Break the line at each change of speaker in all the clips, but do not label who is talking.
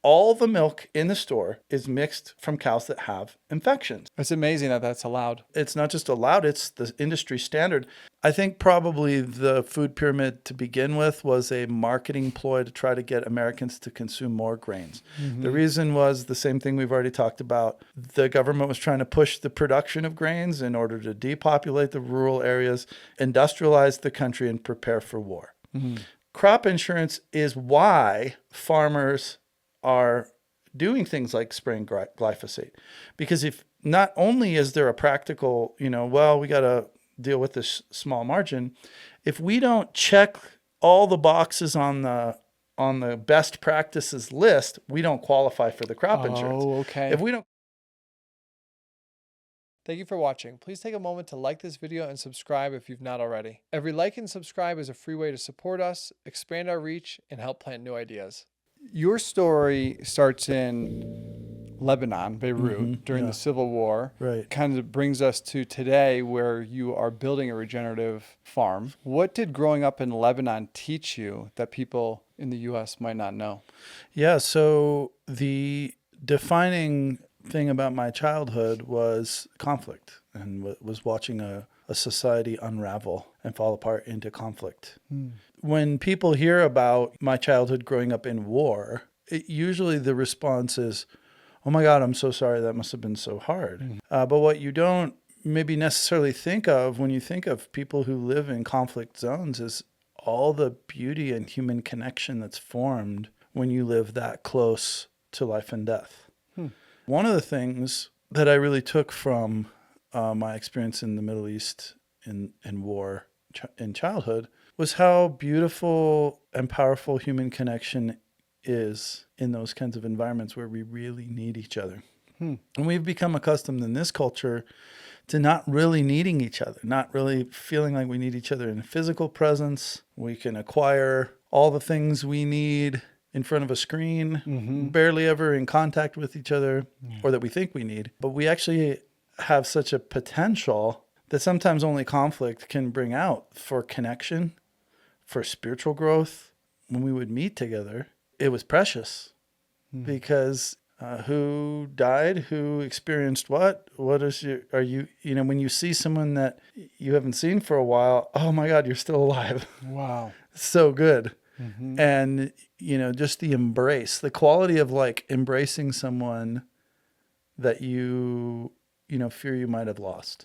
all the milk in the store is mixed from cows that have infections.
It's amazing that that's allowed.
It's not just allowed, it's the industry standard. I think probably the food pyramid to begin with was a marketing ploy to try to get Americans to consume more grains. The reason was the same thing we've already talked about. The government was trying to push the production of grains in order to depopulate the rural areas, industrialize the country, and prepare for war. Crop insurance is why farmers are doing things like spraying glyphosate. Because if not only is there a practical, well, we got to deal with this small margin, if we don't check all the boxes on the best practices list, we don't qualify for the crop insurance.
Oh, okay.
If we don't.
Thank you for watching. Please take a moment to like this video and subscribe if you've not already. Every like and subscribe is a free way to support us, expand our reach, and help plant new ideas. Your story starts in Lebanon, Beirut, during the Civil War.
Right.
Kind of brings us to today where you are building a regenerative farm. What did growing up in Lebanon teach you that people in the U.S. might not know?
Yeah, so the defining thing about my childhood was conflict, and was watching a society unravel and fall apart into conflict. When people hear about my childhood growing up in war, usually the response is, oh my God, I'm so sorry, that must have been so hard. But what you don't maybe necessarily think of when you think of people who live in conflict zones is all the beauty and human connection that's formed when you live that close to life and death. One of the things that I really took from my experience in the Middle East in war in childhood was how beautiful and powerful human connection is in those kinds of environments where we really need each other. And we've become accustomed in this culture to not really needing each other, not really feeling like we need each other in physical presence. We can acquire all the things we need in front of a screen, barely ever in contact with each other, or that we think we need. But we actually have such a potential that sometimes only conflict can bring out for connection, for spiritual growth. When we would meet together, it was precious because who died, who experienced what is when you see someone that you haven't seen for a while, oh my God, you're still alive.
Wow.
So good. And, just the embrace, the quality of like embracing someone that you fear you might have lost.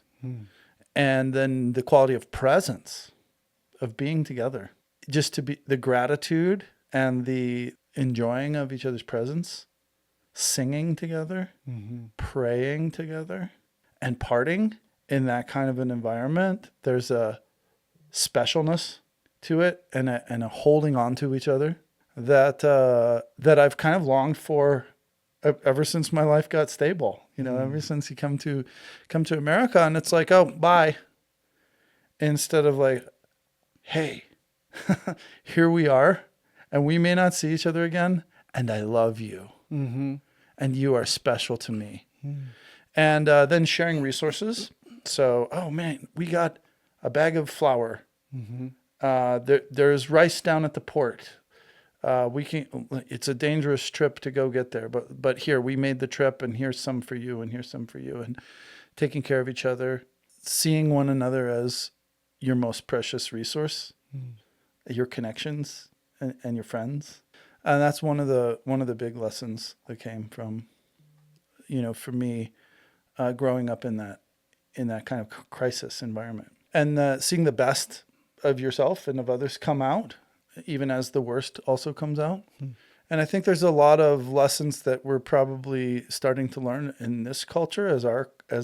And then the quality of presence, of being together, just to be the gratitude and the enjoying of each other's presence, singing together, praying together, and parting in that kind of an environment. There's a specialness to it and a holding on to each other that I've kind of longed for ever since my life got stable. Ever since you come to America, and it's like, oh, bye, instead of like, hey, here we are, and we may not see each other again, and I love you, and you are special to me. And then sharing resources. So, oh man, we got a bag of flour. There's rice down at the port. It's a dangerous trip to go get there, but here, we made the trip, and here's some for you, and here's some for you, and taking care of each other, seeing one another as your most precious resource, your connections and your friends. And that's one of the big lessons that came from, for me, growing up in that kind of crisis environment, and seeing the best of yourself and of others come out, even as the worst also comes out. And I think there's a lot of lessons that we're probably starting to learn in this culture as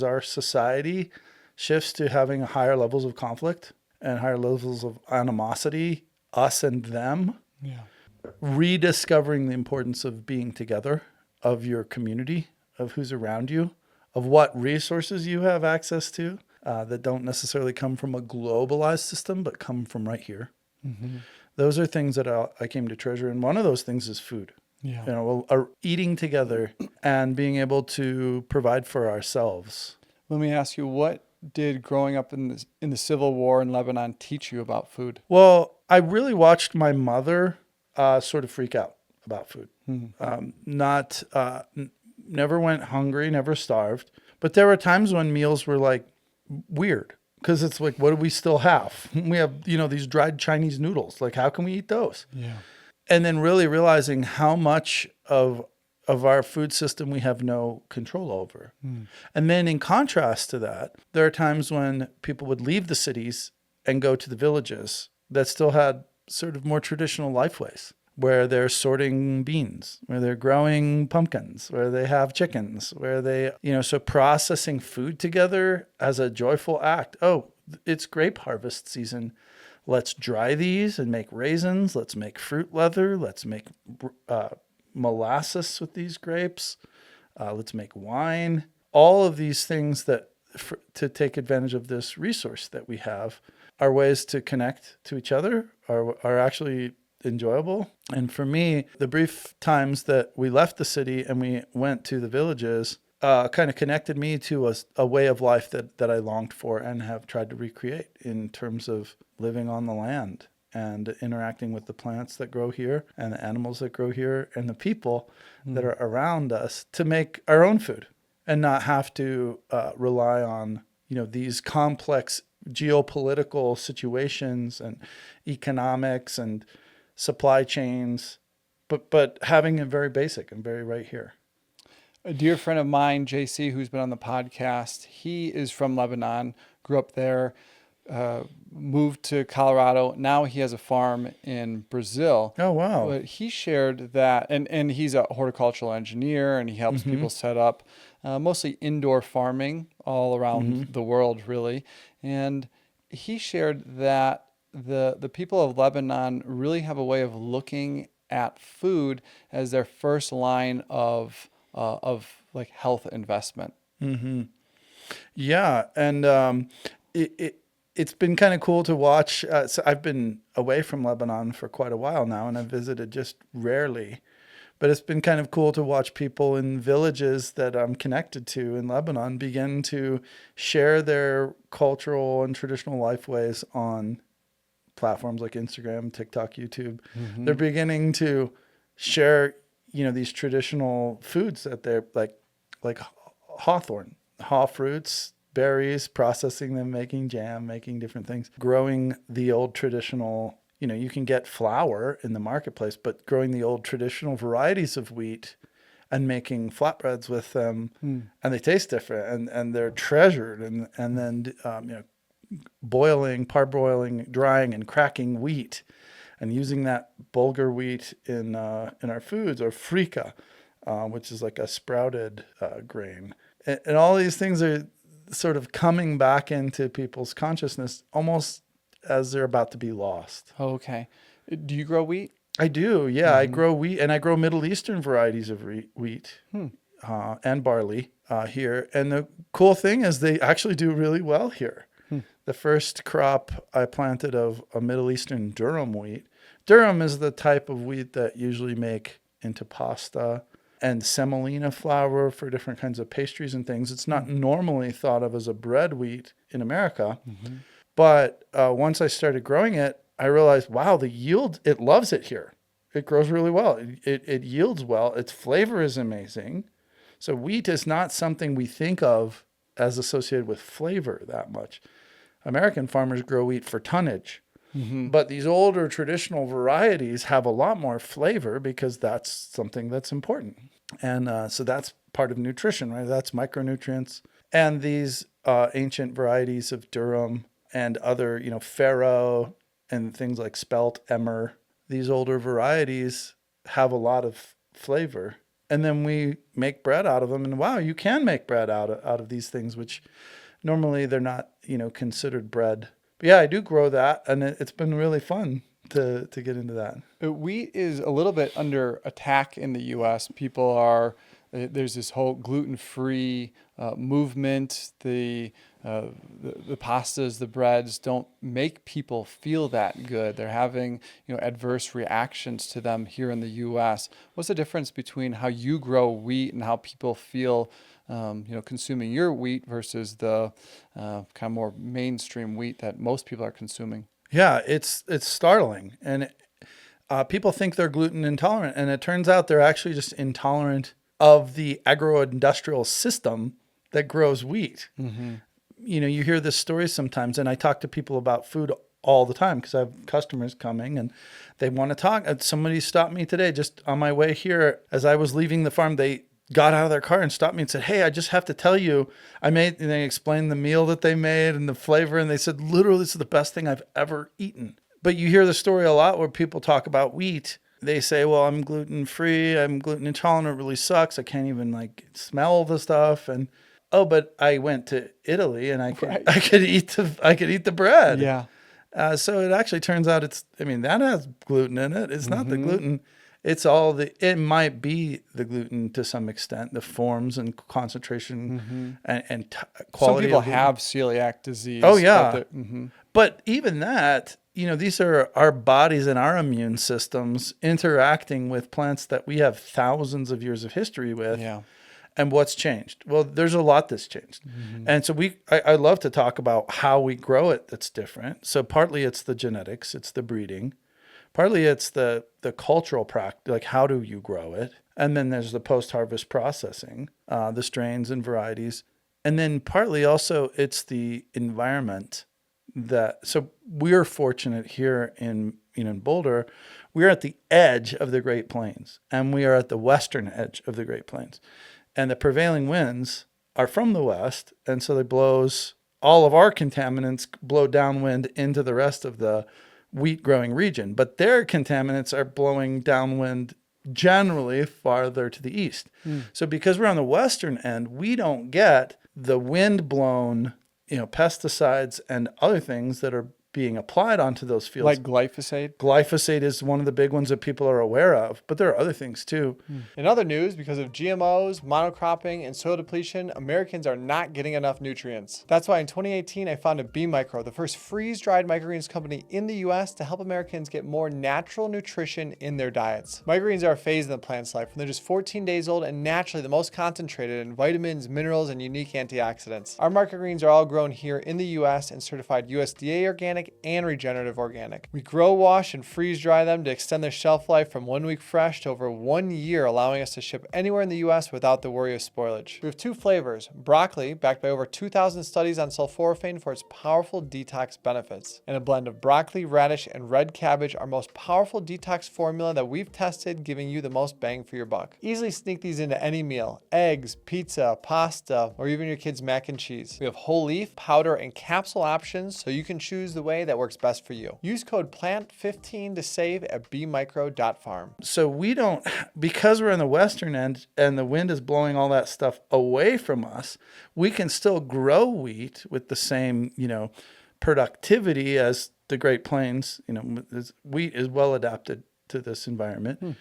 our society shifts to having higher levels of conflict and higher levels of animosity, us and them. Rediscovering the importance of being together, of your community, of who's around you, of what resources you have access to that don't necessarily come from a globalized system, but come from right here. Those are things that I came to treasure. And one of those things is food. Eating together and being able to provide for ourselves.
Let me ask you, what did growing up in the Civil War in Lebanon teach you about food?
Well, I really watched my mother sort of freak out about food. Not never went hungry, never starved. But there were times when meals were like weird, because it's like, what do we still have? We have, these dried Chinese noodles. Like, how can we eat those?
Yeah.
And then really realizing how much of our food system we have no control over. And then in contrast to that, there are times when people would leave the cities and go to the villages that still had sort of more traditional life ways, where they're sorting beans, where they're growing pumpkins, where they have chickens, where they, so processing food together as a joyful act. Oh, it's grape harvest season. Let's dry these and make raisins. Let's make fruit leather. Let's make molasses with these grapes. Let's make wine. All of these things to take advantage of this resource that we have are ways to connect to each other, are actually enjoyable. And for me, the brief times that we left the city and we went to the villages kind of connected me to a way of life that I longed for and have tried to recreate, in terms of living on the land and interacting with the plants that grow here and the animals that grow here and the people that are around us, to make our own food and not have to rely on, these complex geopolitical situations and economics and supply chains, but having it very basic and very right here.
A dear friend of mine, JC, who's been on the podcast, he is from Lebanon, grew up there, moved to Colorado. Now he has a farm in Brazil.
Oh, wow.
But he shared that, and he's a horticultural engineer, and he helps people set up mostly indoor farming all around the world, really. And he shared that the people of Lebanon really have a way of looking at food as their first line of like health investment.
Yeah. And it's been kind of cool to watch. So I've been away from Lebanon for quite a while now, and I've visited just rarely. But it's been kind of cool to watch people in villages that I'm connected to in Lebanon begin to share their cultural and traditional life ways on platforms like Instagram, TikTok, YouTube. They're beginning to share, these traditional foods that they're like hawthorn, haw fruits, berries, processing them, making jam, making different things, growing the old traditional, you can get flour in the marketplace, but growing the old traditional varieties of wheat and making flatbreads with them, and they taste different, and they're treasured, and then parboiling, drying, and cracking wheat, and using that bulgur wheat in our foods, or frika, which is like a sprouted grain, and all these things are sort of coming back into people's consciousness almost as they're about to be lost.
Okay. Do you grow wheat?
I do, yeah. I grow wheat, and I grow Middle Eastern varieties of wheat and barley here. And the cool thing is they actually do really well here. The first crop I planted of a Middle Eastern durum wheat. Durum is the type of wheat that usually make into pasta, and semolina flour for different kinds of pastries and things. It's not normally thought of as a bread wheat in America. But once I started growing it, I realized, wow, the yield, it loves it here. It grows really well. It yields well. Its flavor is amazing. So wheat is not something we think of as associated with flavor that much. American farmers grow wheat for tonnage. But these older traditional varieties have a lot more flavor because that's something that's important. And so that's part of nutrition, right? That's micronutrients. And these ancient varieties of durum and other, farro and things like spelt, emmer, these older varieties have a lot of flavor. And then we make bread out of them. And wow, you can make bread out of these things, which normally they're not, considered bread. But yeah, I do grow that, and it's been really fun to get into that.
Wheat is a little bit under attack in the U.S. There's this whole gluten-free movement. The pastas, the breads don't make people feel that good. They're having, adverse reactions to them here in the U.S. What's the difference between how you grow wheat and how people feel consuming your wheat versus the kind of more mainstream wheat that most people are consuming?
Yeah, it's startling. And people think they're gluten intolerant, and it turns out they're actually just intolerant of the agro-industrial system that grows wheat. You know, you hear this story sometimes, and I talk to people about food all the time because I have customers coming and they want to talk. Somebody stopped me today just on my way here as I was leaving the farm. They got out of their car and stopped me and said, "Hey, I just have to tell you, and they explained the meal that they made and the flavor. And they said, literally, this is the best thing I've ever eaten." But you hear the story a lot where people talk about wheat. They say, "Well, I'm gluten free. I'm gluten intolerant. It really sucks. I can't even like smell the stuff." And oh, but I went to Italy and I could eat the bread.
Yeah.
So it actually turns out that has gluten in it. It's not the gluten. It's it might be the gluten to some extent, the forms and concentration and quality.
Some people have celiac disease.
Oh, yeah. But even that, these are our bodies and our immune systems interacting with plants that we have thousands of years of history with.
Yeah.
And what's changed? Well, there's a lot that's changed. And so I love to talk about how we grow it that's different. So partly it's the genetics, it's the breeding. Partly it's the cultural practice, like how do you grow it? And then there's the post-harvest processing, the strains and varieties. And then partly also it's the environment so we're fortunate here in Boulder. We're at the edge of the Great Plains, and we are at the western edge of the Great Plains. And the prevailing winds are from the west, and so all of our contaminants blow downwind into the rest of the wheat growing region. But their contaminants are blowing downwind generally farther to the east. So because we're on the western end, we don't get the wind blown, pesticides and other things that are being applied onto those fields.
Like glyphosate?
Glyphosate is one of the big ones that people are aware of, but there are other things too.
In other news, because of GMOs, monocropping, and soil depletion, Americans are not getting enough nutrients. That's why in 2018, I founded BeMicro, the first freeze-dried microgreens company in the US to help Americans get more natural nutrition in their diets. Microgreens are a phase in the plant's life when they're just 14 days old and naturally the most concentrated in vitamins, minerals, and unique antioxidants. Our microgreens are all grown here in the US and certified USDA organic and regenerative organic. We grow, wash, and freeze dry them to extend their shelf life from 1 week fresh to over 1 year, allowing us to ship anywhere in the US without the worry of spoilage. We have 2 flavors: broccoli, backed by over 2,000 studies on sulforaphane for its powerful detox benefits, and a blend of broccoli, radish, and red cabbage, our most powerful detox formula that we've tested, giving you the most bang for your buck. Easily sneak these into any meal: eggs, pizza, pasta, or even your kids' mac and cheese. We have whole leaf, powder, and capsule options, so you can choose the way that works best for you. Use code PLANT15 to save at BeMicro.farm.
So because we're in the western end and the wind is blowing all that stuff away from us, we can still grow wheat with the same, productivity as the Great Plains. Wheat is well adapted to this environment.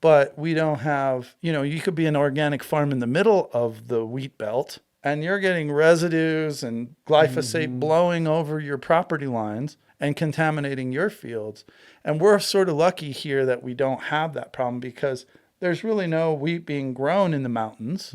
But we don't have, you could be an organic farm in the middle of the wheat belt and you're getting residues and glyphosate blowing over your property lines and contaminating your fields. And we're sort of lucky here that we don't have that problem because there's really no wheat being grown in the mountains.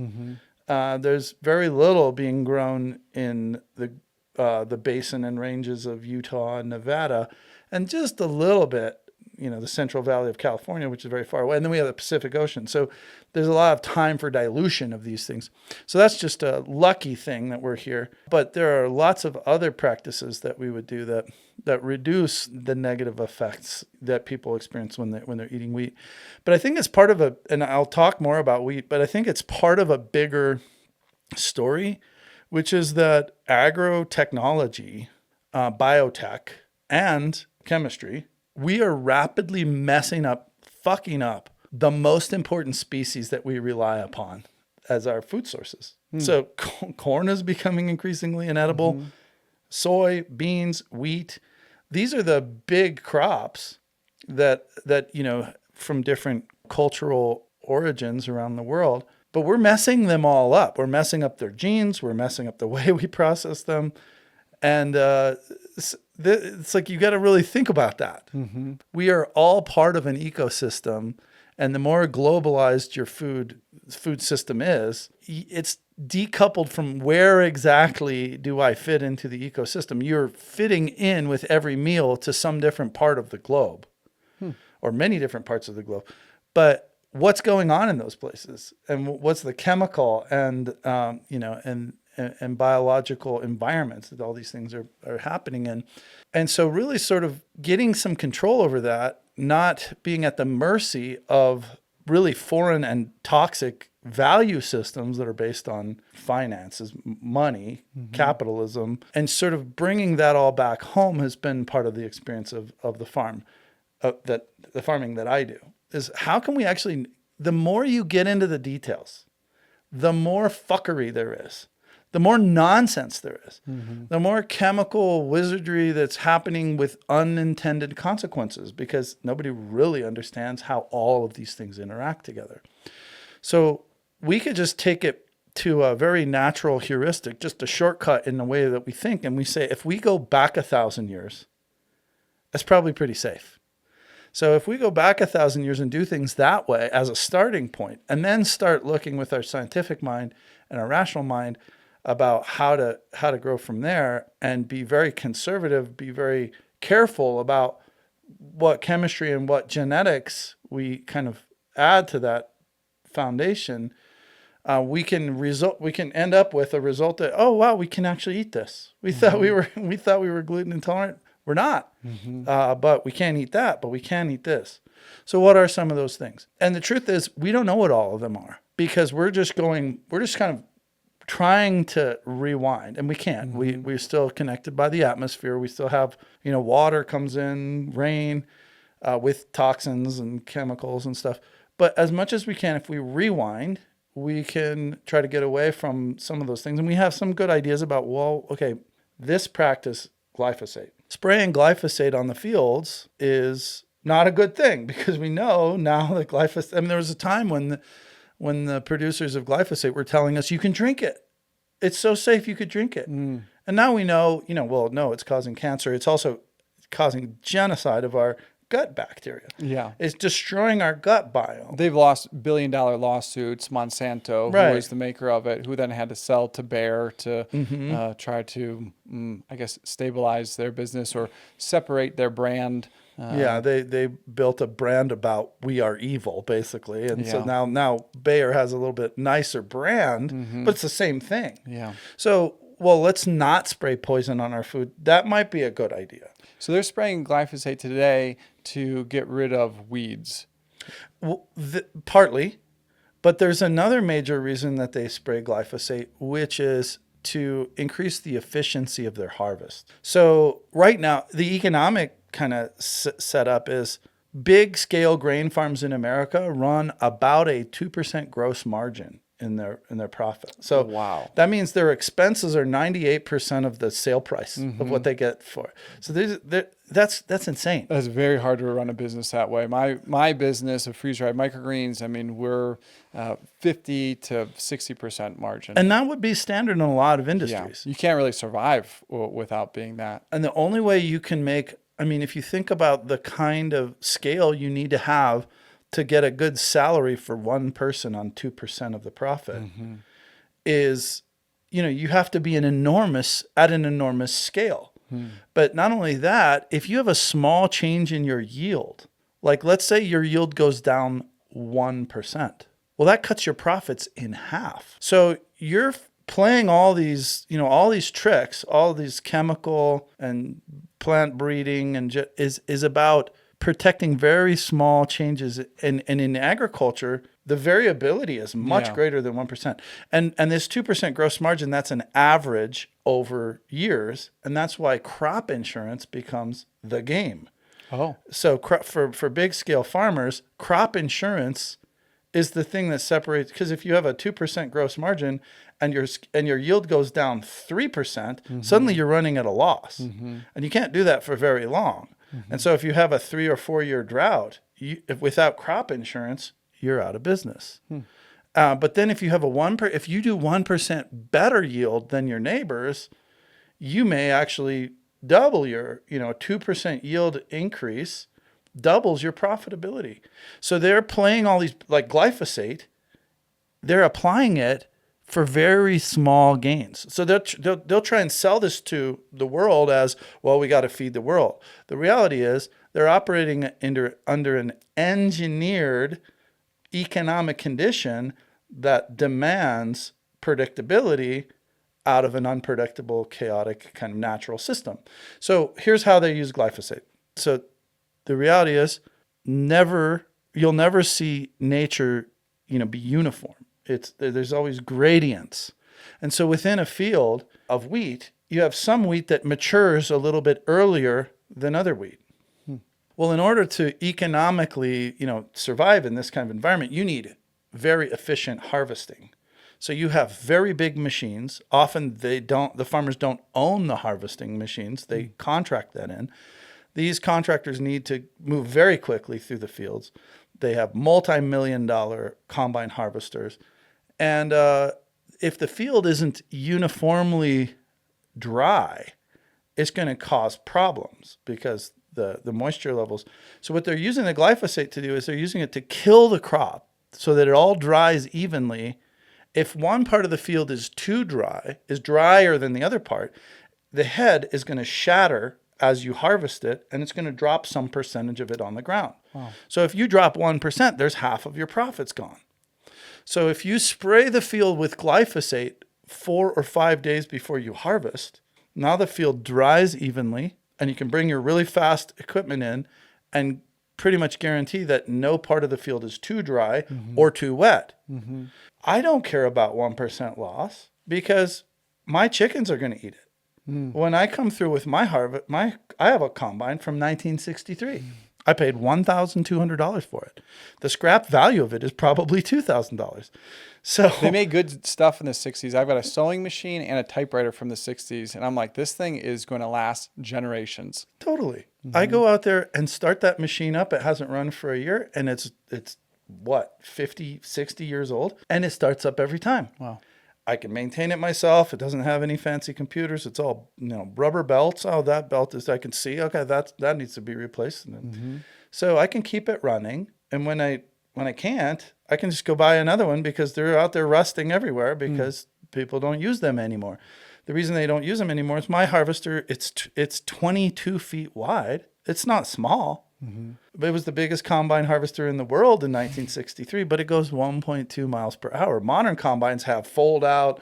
There's very little being grown in the basin and ranges of Utah and Nevada, and just a little bit, the Central Valley of California, which is very far away. And then we have the Pacific Ocean. So there's a lot of time for dilution of these things. So that's just a lucky thing that we're here. But there are lots of other practices that we would do that reduce the negative effects that people experience when they're eating wheat. But I think it's part of and I'll talk more about wheat, but I think it's part of a bigger story, which is that agro-technology, biotech, and chemistry, we are rapidly fucking up the most important species that we rely upon as our food sources. So corn is becoming increasingly inedible. Soy, beans, wheat, these are the big crops that from different cultural origins around the world. But we're messing them all up. We're messing up their genes. We're messing up the way we process them. And it's like you got to really think about that. We are all part of an ecosystem, and the more globalized your food system is, it's decoupled from where exactly do I fit into the ecosystem. You're fitting in with every meal to some different part of the globe. or many different parts of the globe. But what's going on in those places, and what's the chemical and and biological environments that all these things are happening in. And so really sort of getting some control over that, not being at the mercy of really foreign and toxic value systems that are based on finances, money, capitalism, and sort of bringing that all back home has been part of the experience of the farm, the farming that I do, is how can we actually, the more you get into the details, the more fuckery there is, the more nonsense there is, the more chemical wizardry that's happening with unintended consequences, because nobody really understands how all of these things interact together. So we could just take it to a very natural heuristic, just a shortcut in the way that we think. And we say, if we go back 1,000 years, that's probably pretty safe. So if we go back 1,000 years and do things that way as a starting point, and then start looking with our scientific mind and our rational mind about how to grow from there, and be very conservative, be very careful about what chemistry and what genetics we kind of add to that foundation, we can end up with a result that, oh wow, we can actually eat this. We thought we were gluten intolerant. We're not, but we can't eat that, but we can eat this. So what are some of those things? And the truth is, we don't know what all of them are, because we're just kind of trying to rewind, and we can't. We're still connected by the atmosphere. We still have, water comes in, rain, with toxins and chemicals and stuff. But as much as we can, if we rewind, we can try to get away from some of those things. And we have some good ideas about, well, okay, this practice, glyphosate. Spraying glyphosate on the fields is not a good thing, because we know now that glyphosate, I mean, there was a time when the producers of glyphosate were telling us you can drink it. It's so safe you could drink it. And now we know, well, no, it's causing cancer. It's also causing genocide of our gut bacteria.
Yeah.
It's destroying our gut biome.
They've lost billion-dollar lawsuits, Monsanto,
Right.
who was the maker of it, who then had to sell to Bayer to try to, stabilize their business or separate their brand.
They built a brand about we are evil, basically. And so now Bayer has a little bit nicer brand, but it's the same thing.
Yeah.
So, well, let's not spray poison on our food. That might be a good idea.
So they're spraying glyphosate today to get rid of weeds.
Well, partly, but there's another major reason that they spray glyphosate, which is to increase the efficiency of their harvest. So right now, the economic kind of setup is big scale grain farms in America run about a 2% gross margin in their profit. So
wow.
That means their expenses are 98% of the sale price of what they get for it. So that's insane.
That's very hard to run a business that way. My business of freeze-dried microgreens, I mean, we're 50 to 60% margin.
And that would be standard in a lot of industries.
Yeah. You can't really survive without being that.
And the only way you can make, I mean, if you think about the kind of scale you need to have to get a good salary for one person on 2% of the profit is, you have to be at an enormous scale. But not only that, if you have a small change in your yield, like let's say your yield goes down 1%, well, that cuts your profits in half. So you're playing all these tricks, all these chemical and plant breeding, and is about protecting very small changes. And in agriculture, the variability is much greater than 1%. And this 2% gross margin, that's an average over years. And that's why crop insurance becomes the game.
Oh.
So for big scale farmers, crop insurance is the thing that separates, because if you have a 2% gross margin and your yield goes down 3%, suddenly you're running at a loss. And you can't do that for very long. And so if you have a 3 or 4 year drought, without crop insurance, you're out of business. But then if you have if you do 1% better yield than your neighbors, you may actually double your, 2% yield increase doubles your profitability. So they're playing all these, like glyphosate, they're applying it for very small gains. So they'll try and sell this to the world as, well, we got to feed the world. The reality is They're operating under an engineered economic condition that demands predictability out of an unpredictable, chaotic kind of natural system. So here's how they use glyphosate. So the reality is you'll never see nature, be uniform. There's always gradients. And so within a field of wheat, you have some wheat that matures a little bit earlier than other wheat. Well, in order to economically, survive in this kind of environment, you need very efficient harvesting. So you have very big machines. Often the farmers don't own the harvesting machines. They contract that in. These contractors need to move very quickly through the fields. They have multi-million-dollar combine harvesters. And if the field isn't uniformly dry, it's going to cause problems because the moisture levels. So what they're using the glyphosate to do is they're using it to kill the crop so that it all dries evenly. If one part of the field is drier than the other part, the head is going to shatter as you harvest it, and it's going to drop some percentage of it on the ground. Wow. So if you drop 1%, there's half of your profits gone. So if you spray the field with glyphosate 4 or 5 days before you harvest, now the field dries evenly, and you can bring your really fast equipment in and pretty much guarantee that no part of the field is too dry or too wet. I don't care about 1% loss because my chickens are going to eat it. When I come through with my harvest, I have a combine from 1963. I paid $1,200 for it. The scrap value of it is probably $2,000. So
they made good stuff in the 60s. I've got a sewing machine and a typewriter from the 60s. And I'm like, this thing is going to last generations.
Totally. I go out there and start that machine up. It hasn't run for a year. And it's what, 50, 60 years old. And it starts up every time. Wow. I can maintain it myself. It doesn't have any fancy computers. It's all, rubber belts. Oh, that belt is, I can see, okay, that needs to be replaced. So I can keep it running. And when I can't, I can just go buy another one because they're out there rusting everywhere because people don't use them anymore. The reason they don't use them anymore is my harvester, it's 22 feet wide. It's not small. But it was the biggest combine harvester in the world in 1963, but it goes 1.2 miles per hour. Modern combines have fold out,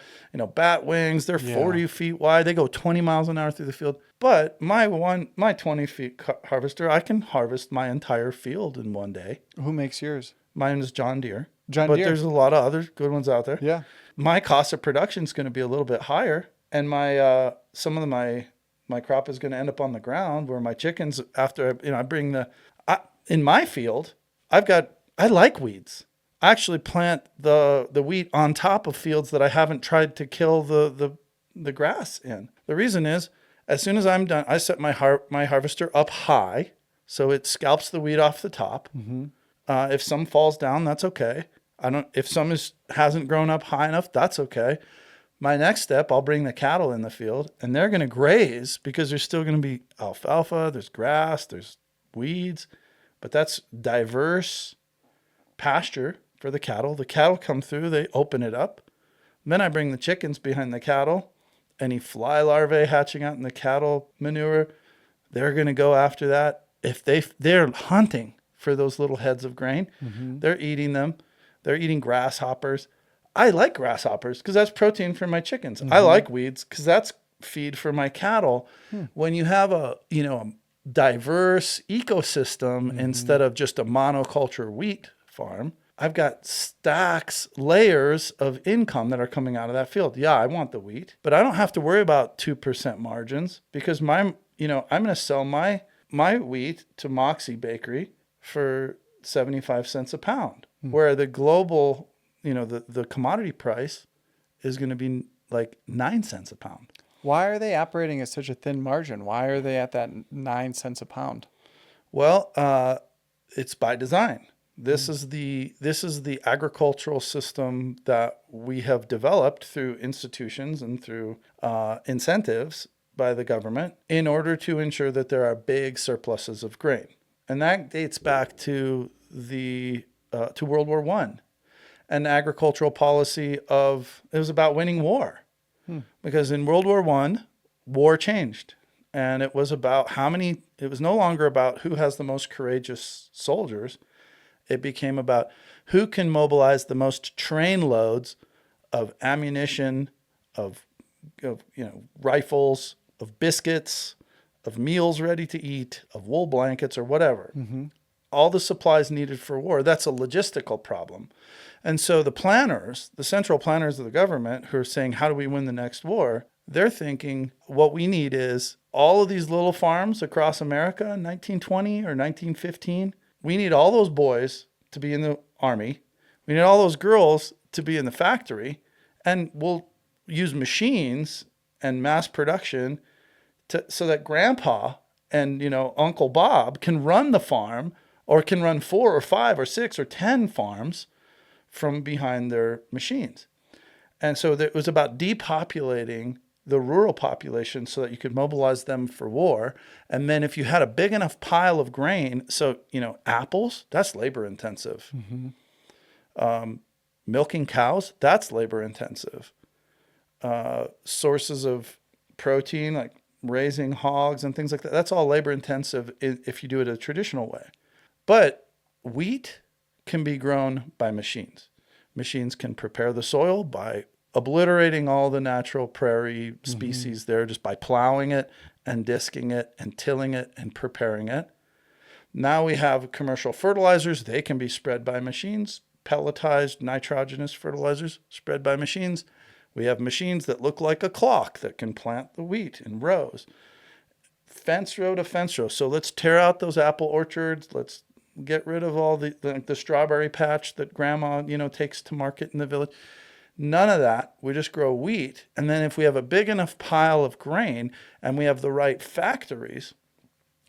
bat wings. They're 40 feet wide. They go 20 miles an hour through the field. But my 20 feet harvester, I can harvest my entire field in one day.
Who makes yours?
Mine is John Deere.
But
there's a lot of other good ones out there.
Yeah.
My cost of production is going to be a little bit higher, and my crop is going to end up on the ground where my chickens, after I bring in my field, I like weeds. I actually plant the wheat on top of fields that I haven't tried to kill the grass in. The reason is, as soon as I'm done, I set my harvester up high so it scalps the wheat off the top. If some falls down, that's okay. If some hasn't grown up high enough, that's okay. My next step, I'll bring the cattle in the field, and they're going to graze because there's still going to be alfalfa, there's grass, there's weeds, but that's diverse pasture for the cattle. The cattle come through, they open it up. Then I bring the chickens behind the cattle. Any fly larvae hatching out in the cattle manure, they're going to go after that. If they're hunting for those little heads of grain, they're eating them. They're eating grasshoppers. I like grasshoppers because that's protein for my chickens. I like weeds because that's feed for my cattle. When you have a diverse ecosystem instead of just a monoculture wheat farm, I've got layers of income that are coming out of that field. Yeah, I want the wheat, but I don't have to worry about 2% margins because I'm going to sell my wheat to Moxie Bakery for 75 cents a pound, where the global the commodity price is going to be like 9 cents a pound.
Why are they operating at such a thin margin? Why are they at that 9 cents a pound?
Well, it's by design. This is the agricultural system that we have developed through institutions and through incentives by the government in order to ensure that there are big surpluses of grain. And that dates back to World War I. An agricultural policy it was about winning war. Because in World War I, war changed. And it was about it was no longer about who has the most courageous soldiers. It became about who can mobilize the most train loads of ammunition, of rifles, of biscuits, of meals ready to eat, of wool blankets or whatever. All the supplies needed for war. That's a logistical problem. And so the planners, the central planners of the government who are saying, how do we win the next war? They're thinking what we need is all of these little farms across America in 1920 or 1915. We need all those boys to be in the army. We need all those girls to be in the factory. And we'll use machines and mass production so that grandpa and, Uncle Bob can run the farm, or can run 4 or 5 or 6 or 10 farms from behind their machines. And so it was about depopulating the rural population so that you could mobilize them for war. And then if you had a big enough pile of grain, so, apples, that's labor intensive. Milking cows, that's labor intensive. Sources of protein, like raising hogs and things like that, that's all labor intensive if you do it a traditional way. But wheat can be grown by machines. Machines can prepare the soil by obliterating all the natural prairie species there, just by plowing it and disking it and tilling it and preparing it. Now we have commercial fertilizers. They can be spread by machines. Pelletized nitrogenous fertilizers spread by machines. We have machines that look like a clock that can plant the wheat in rows. Fence row to fence row. So let's tear out those apple orchards. Let's get rid of all the strawberry patch that grandma, takes to market in the village. None of that. We just grow wheat. And then if we have a big enough pile of grain and we have the right factories,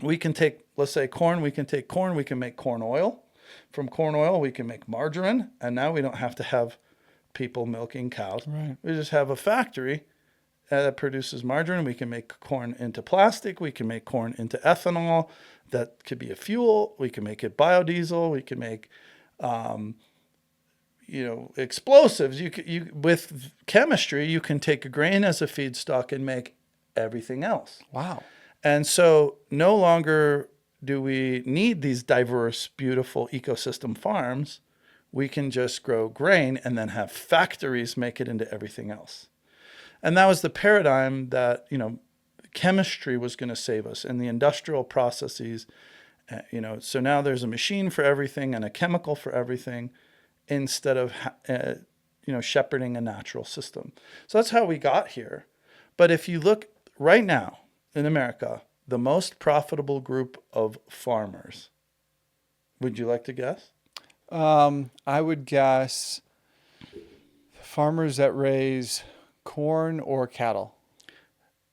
we can take, let's say corn, we can make corn oil. From corn oil, we can make margarine. And now we don't have to have people milking cows.
Right.
We just have a factory that produces margarine. We can make corn into plastic. We can make corn into ethanol. That could be a fuel. We can make it biodiesel. We can make, explosives. You with chemistry, you can take a grain as a feedstock and make everything else.
Wow.
And so no longer do we need these diverse, beautiful ecosystem farms. We can just grow grain and then have factories make it into everything else. And that was the paradigm that, chemistry was going to save us, and the industrial processes, so now there's a machine for everything and a chemical for everything instead of, shepherding a natural system. So that's how we got here. But if you look right now in America, the most profitable group of farmers, would you like to guess?
I would guess farmers that raise corn or cattle.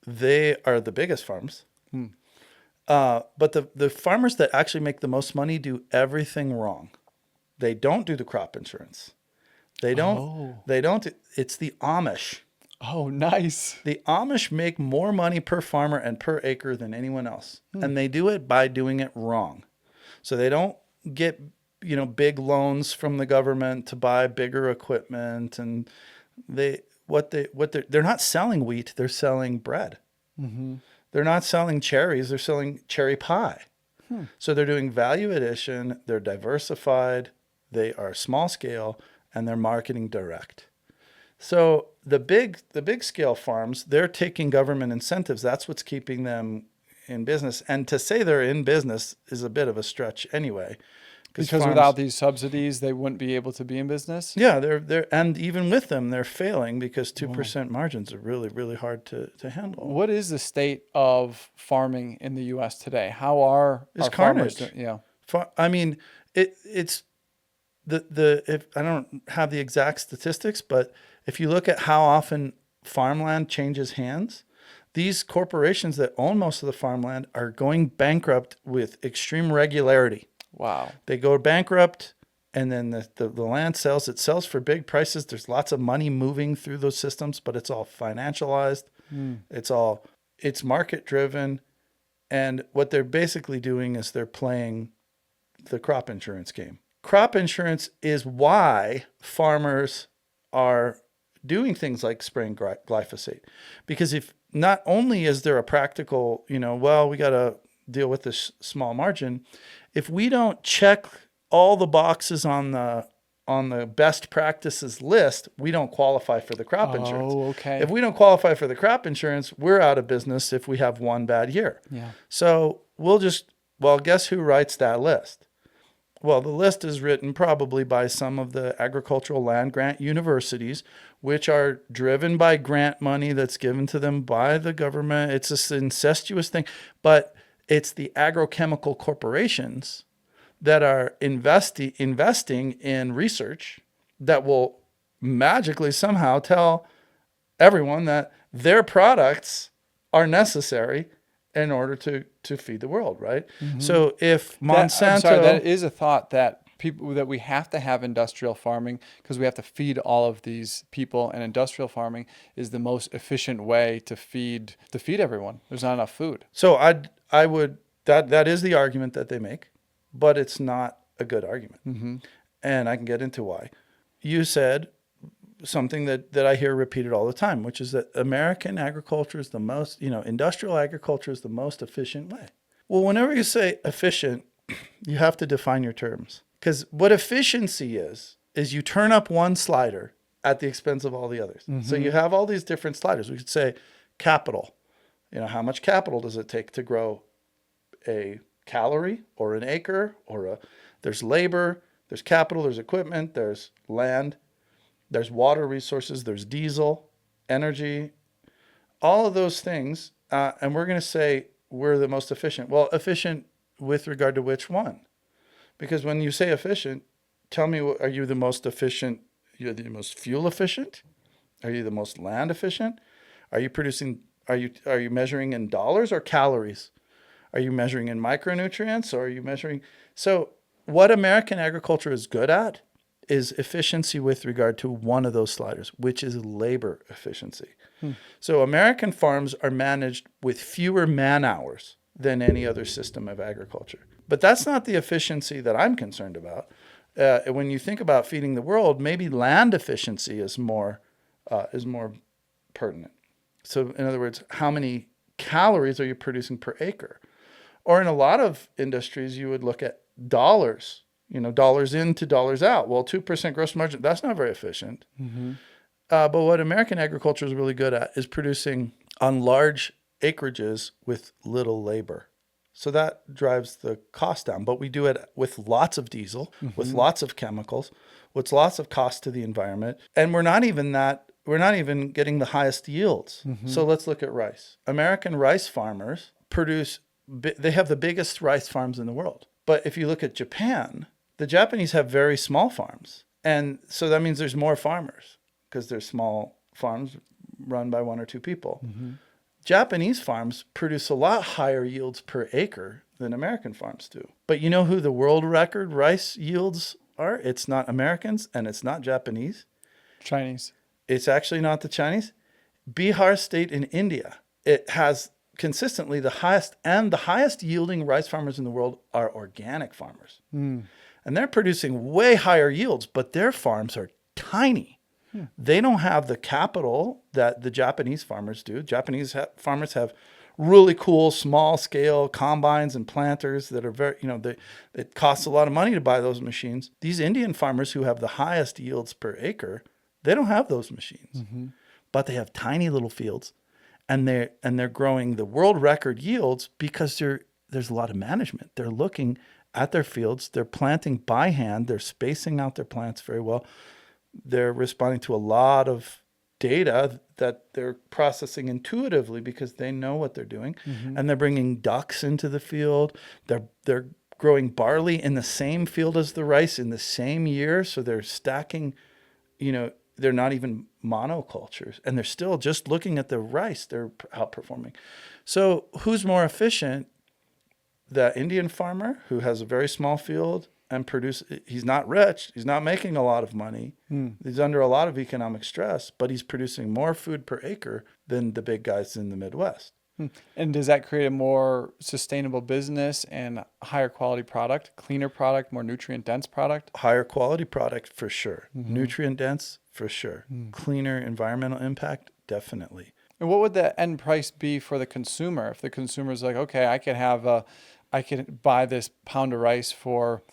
They are the biggest farms. But the farmers that actually make the most money do everything wrong. They don't do the crop insurance. They don't. It's the Amish.
Oh, nice.
The Amish make more money per farmer and per acre than anyone else. And they do it by doing it wrong. So they don't get, big loans from the government to buy bigger equipment, and they're not selling wheat, they're selling bread. They're not selling cherries, they're selling cherry pie. So they're doing value addition, they're diversified, they are small scale, and they're marketing direct. So the big scale farms, they're taking government incentives. That's what's keeping them in business. And to say they're in business is a bit of a stretch anyway.
Because without these subsidies, they wouldn't be able to be in business?
Yeah, they're and even with them, they're failing because 2% margins are really, really hard to handle.
What is the state of farming in the U.S. today? How are
It's
our farmers
carnage.
doing? Yeah.
I mean, it's if I don't have the exact statistics, but if you look at how often farmland changes hands, these corporations that own most of the farmland are going bankrupt with extreme regularity.
Wow. They
go bankrupt, and then the land sells. It sells for big prices. There's lots of money moving through those systems, but it's all financialized. It's market driven. And what they're basically doing is they're playing the crop insurance game. Crop insurance is why farmers are doing things like spraying glyphosate. Because if not only is there a practical, well, we got to deal with this small margin. If we don't check all the boxes on the best practices list, we don't qualify for the crop insurance.
Oh, okay.
If we don't qualify for the crop insurance, we're out of business if we have one bad year.
Yeah.
So guess who writes that list? Well, the list is written probably by some of the agricultural land grant universities, which are driven by grant money that's given to them by the government. It's this incestuous thing, but it's the agrochemical corporations that are investing in research that will magically somehow tell everyone that their products are necessary in order to feed the world, right? Mm-hmm. So if Monsanto...
that is a thought that we have to have industrial farming because we have to feed all of these people, and industrial farming is the most efficient way to feed everyone. There's not enough food.
So I would that is the argument that they make, but it's not a good argument. Mm-hmm. And I can get into why. You said something that I hear repeated all the time, which is that American agriculture is the most, industrial agriculture is the most efficient way. Well, whenever you say efficient, you have to define your terms. Because what efficiency is you turn up one slider at the expense of all the others. Mm-hmm. So you have all these different sliders. We could say capital. How much capital does it take to grow a calorie or an acre there's labor, there's capital, there's equipment, there's land, there's water resources, there's diesel, energy, all of those things. And we're going to say we're the most efficient. Well, efficient with regard to which one? Because when you say efficient, tell me, are you the most efficient? You're the most fuel efficient? Are you the most land efficient? Are you measuring in dollars or calories? Are you measuring in micronutrients, or are you measuring? So what American agriculture is good at is efficiency with regard to one of those sliders, which is labor efficiency. So American farms are managed with fewer man hours than any other system of agriculture. But that's not the efficiency that I'm concerned about. When you think about feeding the world, maybe land efficiency is more pertinent. So in other words, how many calories are you producing per acre? Or in a lot of industries, you would look at dollars, dollars in to dollars out. Well, 2% gross margin, that's not very efficient. Mm-hmm. But what American agriculture is really good at is producing on large acreages with little labor. So that drives the cost down. But we do it with lots of diesel, mm-hmm. with lots of chemicals, with lots of cost to the environment. And we're not even getting the highest yields. Mm-hmm. So let's look at rice. American rice farmers they have the biggest rice farms in the world. But if you look at Japan, the Japanese have very small farms. And so that means there's more farmers because they're small farms run by one or two people. Mm-hmm. Japanese farms produce a lot higher yields per acre than American farms do. But you know who the world record rice yields are? It's not Americans and it's not Japanese.
Chinese.
It's actually not the Chinese. Bihar state in India, it has consistently the highest yielding rice farmers in the world are organic farmers. Mm. And they're producing way higher yields, but their farms are tiny. Hmm. They don't have the capital that the Japanese farmers do. Japanese farmers have really cool small scale combines and planters that are very, it costs a lot of money to buy those machines. These Indian farmers who have the highest yields per acre, they don't have those machines, mm-hmm. but they have tiny little fields. And they're growing the world record yields because there's a lot of management. They're looking at their fields. They're planting by hand. They're spacing out their plants very well. They're responding to a lot of data that they're processing intuitively because they know what they're doing. Mm-hmm. And they're bringing ducks into the field. They're growing barley in the same field as the rice in the same year. So they're stacking, they're not even monocultures, and they're still just looking at the rice. They're outperforming. So who's more efficient? The Indian farmer who has a very small field and he's not rich. He's not making a lot of money. He's under a lot of economic stress, but he's producing more food per acre than the big guys in the Midwest.
And does that create a more sustainable business and higher quality product, cleaner product, more nutrient dense product?
Higher quality product for sure. Mm-hmm. Nutrient dense for sure. Cleaner environmental impact, definitely.
And what would the end price be for the consumer? If the consumer's like, okay, I can buy this pound of rice for,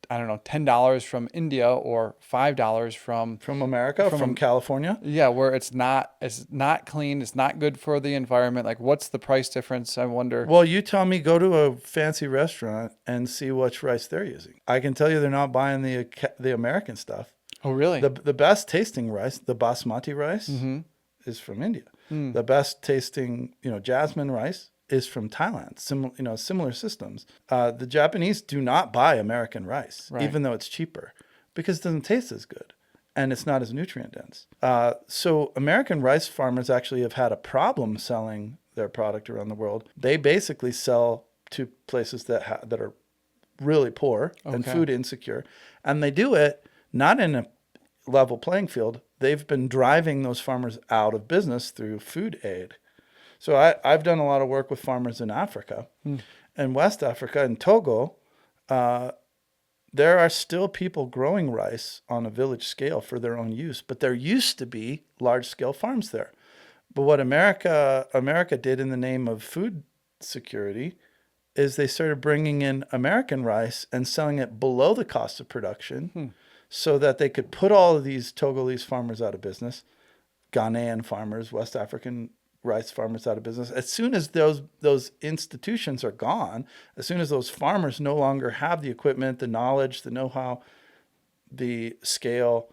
I don't know, $10 from India or $5 from
America, from California.
yeah, where it's not clean, it's not good for the environment. Like, what's the price difference? I wonder.
Well, you tell me, go to a fancy restaurant and see which rice they're using. I can tell you they're not buying the American stuff.
Oh, really?
The best tasting rice, the basmati rice, is from India. The best tasting, jasmine rice is from Thailand. Similar systems. The Japanese do not buy American rice, even though it's cheaper, because it doesn't taste as good and it's not as nutrient dense. So American rice farmers actually have had a problem selling their product around the world. They basically sell to places that are really poor and food insecure, and they do it not in a level playing field. They've been driving those farmers out of business through food aid. So I've done a lot of work with farmers in Africa, in West Africa, in Togo. There are still people growing rice on a village scale for their own use, but there used to be large-scale farms there. But what America did in the name of food security is they started bringing in American rice and selling it below the cost of production, so that they could put all of these Togolese farmers out of business, Ghanaian farmers, West African rice farmers out of business. As soon as those institutions are gone, as soon as those farmers no longer have the equipment, the knowledge, the know-how, the scale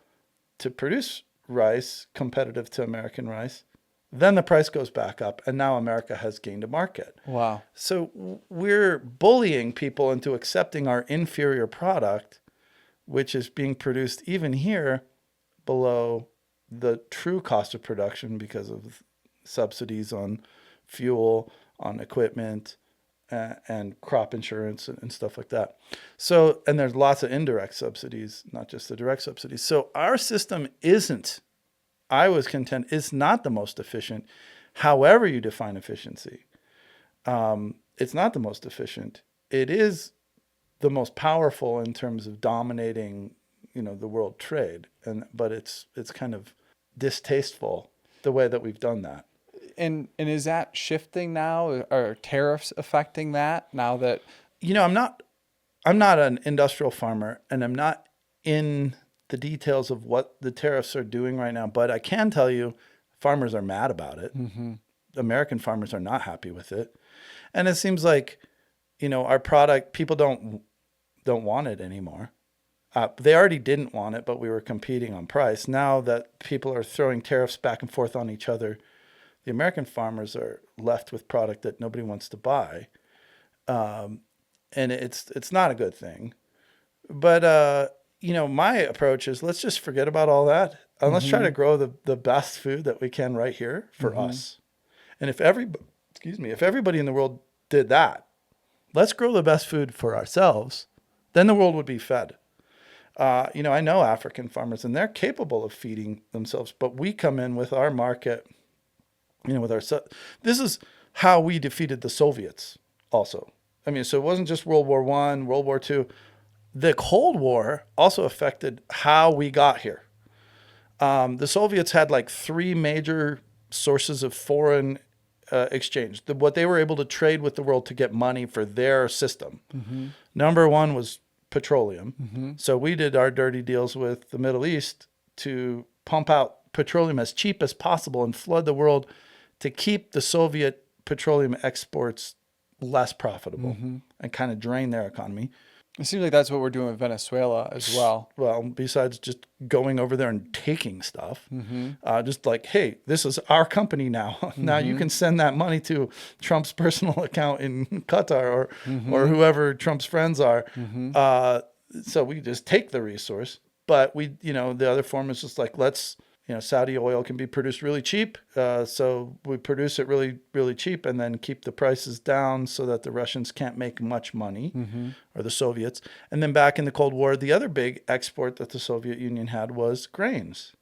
to produce rice competitive to American rice, then the price goes back up, and now America has gained a market.
Wow.
So we're bullying people into accepting our inferior product, which is being produced even here below the true cost of production because of subsidies on fuel, on equipment, and crop insurance and stuff like that. So, and there's lots of indirect subsidies, not just the direct subsidies. So our system isn't, I was content, it's not the most efficient. However you define efficiency, it's not the most efficient. It is the most powerful in terms of dominating, the world trade. But it's kind of distasteful the way that we've done that.
And is that shifting now? Are tariffs affecting that now that?
I'm not an industrial farmer, and I'm not in the details of what the tariffs are doing right now, but I can tell you farmers are mad about it. American farmers are not happy with it. And it seems like, our product, people don't want it anymore. They already didn't want it, but we were competing on price. Now that people are throwing tariffs back and forth on each other, the American farmers are left with product that nobody wants to buy. And it's not a good thing. But, my approach is, let's just forget about all that. And let's try to grow the best food that we can right here for us. And if everybody in the world did that, let's grow the best food for ourselves, then the world would be fed. I know African farmers, and they're capable of feeding themselves, but we come in with our market, this is how we defeated the Soviets also. So it wasn't just World War I, World War II. The Cold War also affected how we got here. The Soviets had like three major sources of foreign exchange, what they were able to trade with the world to get money for their system. Number one was petroleum. So we did our dirty deals with the Middle East to pump out petroleum as cheap as possible and flood the world to keep the Soviet petroleum exports less profitable and kind of drain their economy.
It seems like that's what we're doing with Venezuela as well.
Well, besides just going over there and taking stuff, just like, hey, this is our company now. Now you can send that money to Trump's personal account in Qatar or whoever Trump's friends are. So we just take the resource. But the other form is just like, let's, Saudi oil can be produced really cheap. So we produce it really, really cheap and then keep the prices down so that the Russians can't make much money, or the Soviets. And then back in the Cold War, the other big export that the Soviet Union had was grains,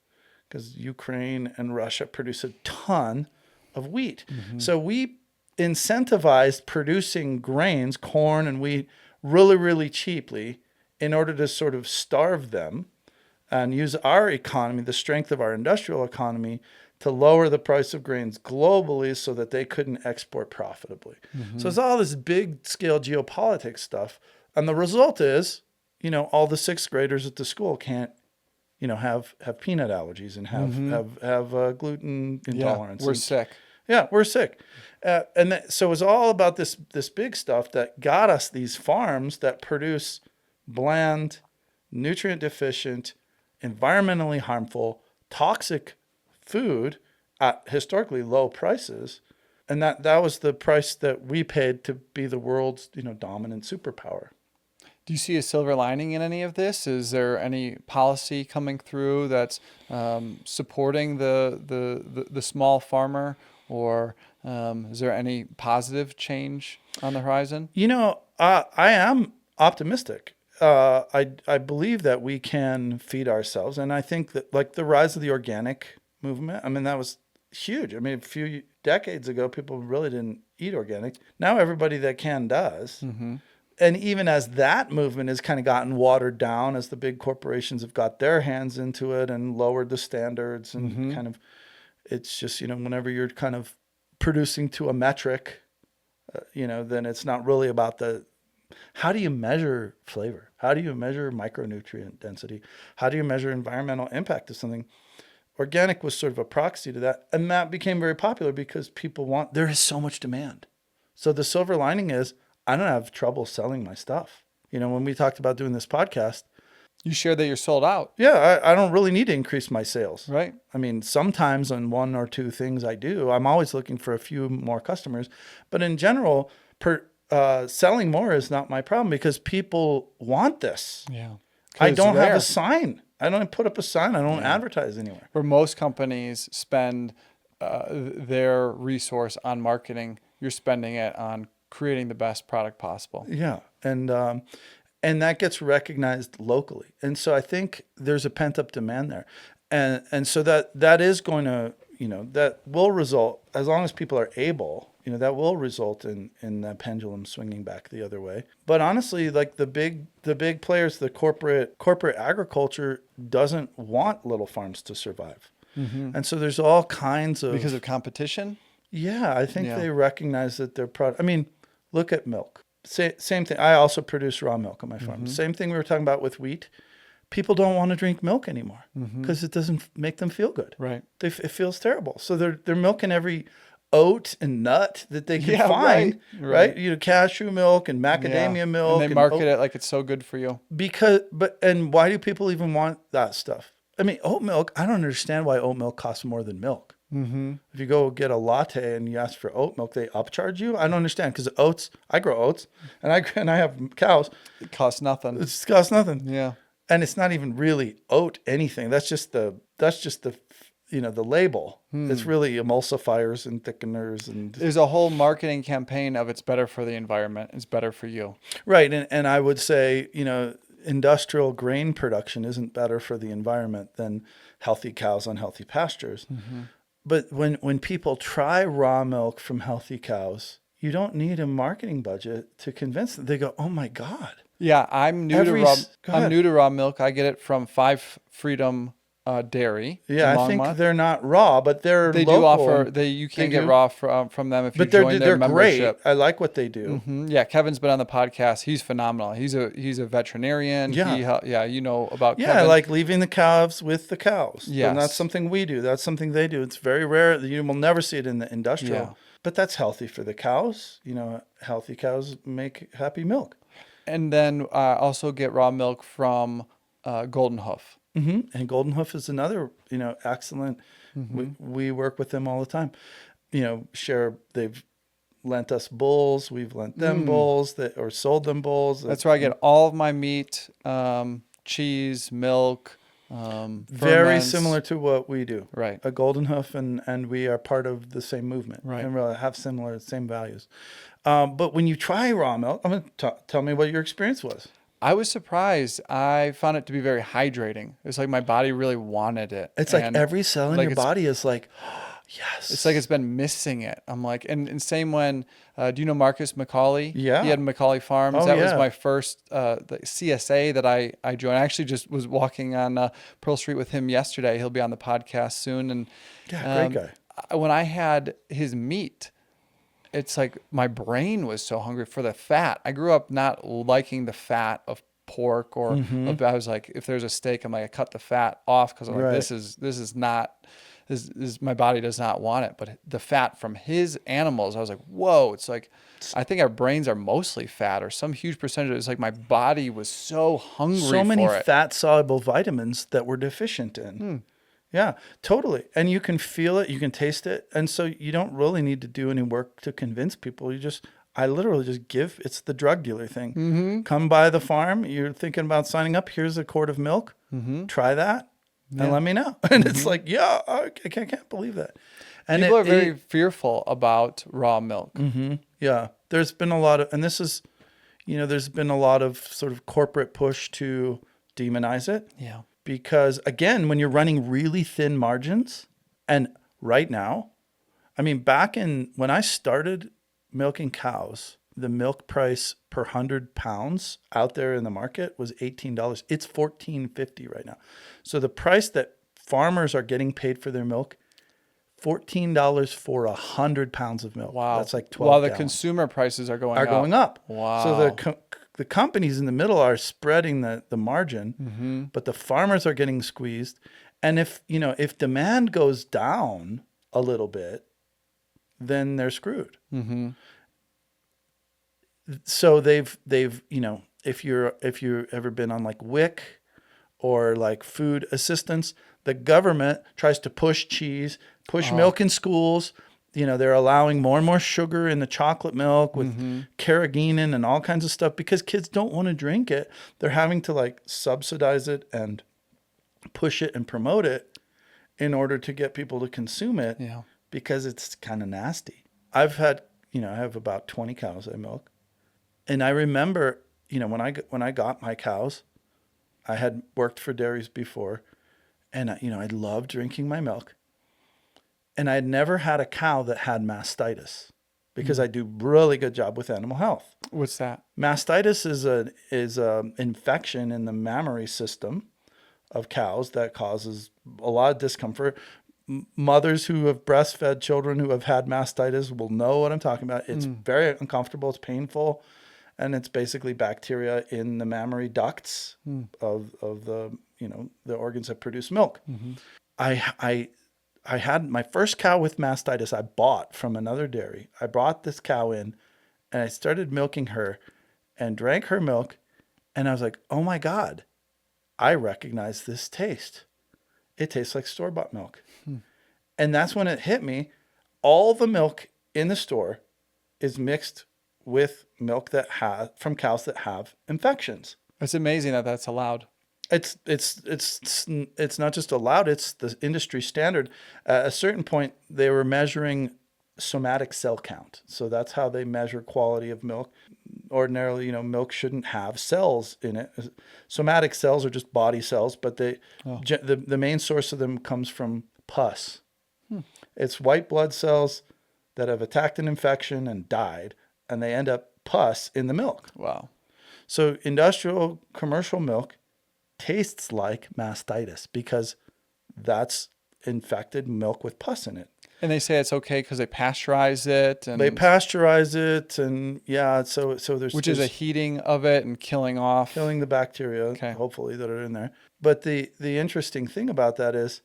because Ukraine and Russia produce a ton of wheat. So we incentivized producing grains, corn and wheat, really, really cheaply in order to sort of starve them and use our economy, the strength of our industrial economy, to lower the price of grains globally so that they couldn't export profitably. So it's all this big scale geopolitics stuff. And the result is, all the sixth graders at the school can't, have peanut allergies and have gluten intolerance.
We're sick.
Yeah, we're sick. So it was all about this big stuff that got us these farms that produce bland, nutrient deficient, environmentally harmful, toxic food at historically low prices. And that was the price that we paid to be the world's, dominant superpower.
Do you see a silver lining in any of this? Is there any policy coming through that's supporting the small farmer, or is there any positive change on the horizon?
I am optimistic. I believe that we can feed ourselves, and I think that like the rise of the organic movement, that was huge. A few decades ago, people really didn't eat organic. Now everybody that can does. And even as that movement has kind of gotten watered down, as the big corporations have got their hands into it and lowered the standards and kind of, it's just, whenever you're kind of producing to a metric, then it's not really about how do you measure flavor? How do you measure micronutrient density? How do you measure environmental impact of something? Organic was sort of a proxy to that. And that became very popular because there is so much demand. So the silver lining is, I don't have trouble selling my stuff. When we talked about doing this podcast,
you shared that you're sold out.
Yeah, I don't really need to increase my sales.
Right.
Sometimes on one or two things I do, I'm always looking for a few more customers. But in general, selling more is not my problem because people want this.
Yeah.
I don't have a sign. I don't put up a sign. I don't advertise anywhere.
Where most companies spend their resource on marketing, you're spending it on creating the best product possible.
Yeah. And that gets recognized locally. And so I think there's a pent up demand there. And so that is going to, that will result, as long as people are able, that will result in the pendulum swinging back the other way. But honestly, like the big players, the corporate agriculture doesn't want little farms to survive. And so there's all kinds of...
Because of competition?
Yeah, I think they recognize that their product... Look at milk. Same thing. I also produce raw milk on my farm. Same thing we were talking about with wheat. People don't want to drink milk anymore because it doesn't make them feel good.
Right.
It feels terrible. So they're milking every oat and nut that they can find. Right. Cashew milk and macadamia milk.
And they market it like it's so good for you.
And why do people even want that stuff? Oat milk, I don't understand why oat milk costs more than milk. If you go get a latte and you ask for oat milk, they upcharge you. I don't understand because I grow oats and I have cows.
It costs nothing.
It costs nothing.
Yeah.
And it's not even really oat anything. That's just the the label. It's really emulsifiers and thickeners and
there's a whole marketing campaign of it's better for the environment. It's better for you.
Right. And I would say, industrial grain production isn't better for the environment than healthy cows on healthy pastures. But when people try raw milk from healthy cows, you don't need a marketing budget to convince them. They go, "Oh my God."
Yeah, I'm new to raw milk. I get it from 5 Freedom Dairy.
Yeah, I think they're not raw, but they local.
Do offer you can get raw from them if you join their membership.
Great. I like what they do.
Yeah, Kevin's been on the podcast. He's phenomenal. He's a veterinarian.
Yeah,
you know about
Kevin.
Kevin.
I like leaving the calves with the cows.
Yes.
And that's something we do. That's something they do. It's very rare. You will never see it in the industrial.
Yeah.
But that's healthy for the cows. Healthy cows make happy milk.
And then also get raw milk from Golden Hoof.
And Golden Hoof is another, excellent. We work with them all the time. They've lent us bulls. We've lent them bulls or sold them bulls.
That's where I get all of my meat, cheese, milk.
Very similar to what we do.
Right.
A Golden Hoof and we are part of the same movement.
Right.
And really have same values. But when you try raw milk, I'm going to tell me what your experience was.
I was surprised. I found it to be very hydrating. It's like my body really wanted it.
It's like every cell in your body is like, Yes.
It's like it's been missing it. I'm like, and same when, do you know Marcus Macaulay?
Yeah.
He had Macaulay Farms.
Oh,
That was
yeah.
my first the CSA that I joined. I actually just was walking on Pearl Street with him yesterday. He'll be on the podcast soon. And
Yeah, great guy.
when I had his meat, it's like my brain was so hungry for the fat. I grew up not liking the fat of pork or I was like, if there's a steak, I'm like, I cut the fat off because I'm like,
Right.
this is not, this is my body does not want it. But the fat from his animals, I was like, whoa, it's like, I think our brains are mostly fat or some huge percentage. It's like my body was so hungry
So many
for it.
fat soluble vitamins that we're deficient in. Yeah, totally. And you can feel it, you can taste it. And so you don't really need to do any work to convince people. I literally just give, it's the drug dealer thing. Come by the farm, you're thinking about signing up, here's a quart of milk, try that and let me know. And it's like, yeah, I can't believe that. And
People are very fearful about raw milk.
yeah, there's been a lot of, and this is, there's been a lot of sort of corporate push to demonize it.
Yeah.
Because again, when you're running really thin margins, and right now, I mean, when I started milking cows, the milk price per 100 pounds out there in the market was $18. It's $14.50 right now. So the price that farmers are getting paid for their milk, $14 for 100 pounds of milk.
Wow.
That's like 12
While the
gallons.
Consumer prices are going
up.
Wow.
So the companies in the middle are spreading the margin, but the farmers are getting squeezed. And if demand goes down a little bit, then they're screwed. So they've if you've ever been on like WIC or like food assistance, the government tries to push cheese, push milk in schools. They're allowing more and more sugar in the chocolate milk with carrageenan and all kinds of stuff because kids don't want to drink it. They're having to like subsidize it and push it and promote it in order to get people to consume it because it's kind of nasty. I have about 20 cows I milk. And I remember, when I got my cows, I had worked for dairies before and, I loved drinking my milk. And I had never had a cow that had mastitis because I do really good job with animal health.
What's that?
Mastitis is a infection in the mammary system of cows that causes a lot of discomfort. Mothers who have breastfed children who have had mastitis will know what I'm talking about. It's very uncomfortable. It's painful. And it's basically bacteria in the mammary ducts of the, the organs that produce milk. I had my first cow with mastitis I bought from another dairy. I brought this cow in and I started milking her and drank her milk. And I was like, oh my God, I recognize this taste. It tastes like store-bought milk. And that's when it hit me. All the milk in the store is mixed with milk from cows that have infections.
It's amazing that that's allowed.
It's not just allowed, it's the industry standard. At a certain point, they were measuring somatic cell count. So that's how they measure quality of milk. Ordinarily, milk shouldn't have cells in it. Somatic cells are just body cells, but the main source of them comes from pus. It's white blood cells that have attacked an infection and died, and they end up pus in the milk.
Wow.
So industrial commercial milk tastes like mastitis because that's infected milk with pus in it.
And they say it's okay because they pasteurize it. And
they pasteurize it, and so there's
is a heating of it and killing
the bacteria, hopefully, that are in there. But the interesting thing about that is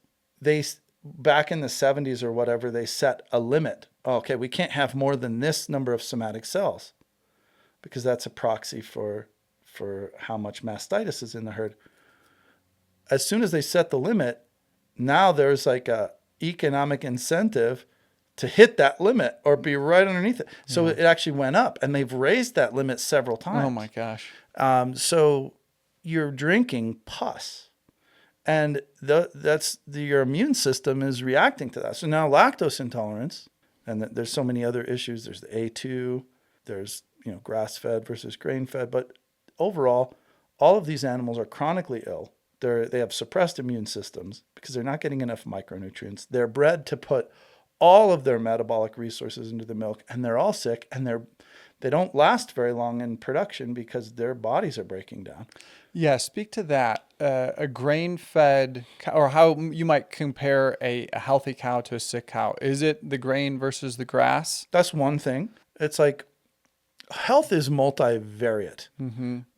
back in the 70s or whatever, they set a limit. Okay, we can't have more than this number of somatic cells because that's a proxy for how much mastitis is in the herd. As soon as they set the limit, now there's like a economic incentive to hit that limit or be right underneath it. So it actually went up, and they've raised that limit several times.
Oh my gosh.
So you're drinking pus, and your immune system is reacting to that. So now lactose intolerance, and there's so many other issues. There's the A2, there's grass-fed versus grain-fed, but overall, all of these animals are chronically ill. They have suppressed immune systems because they're not getting enough micronutrients. They're bred to put all of their metabolic resources into the milk, and they're all sick, and they don't last very long in production because their bodies are breaking down.
Yeah, speak to that. A grain-fed cow, or how you might compare a healthy cow to a sick cow. Is it the grain versus the grass?
That's one thing. It's like health is multivariate,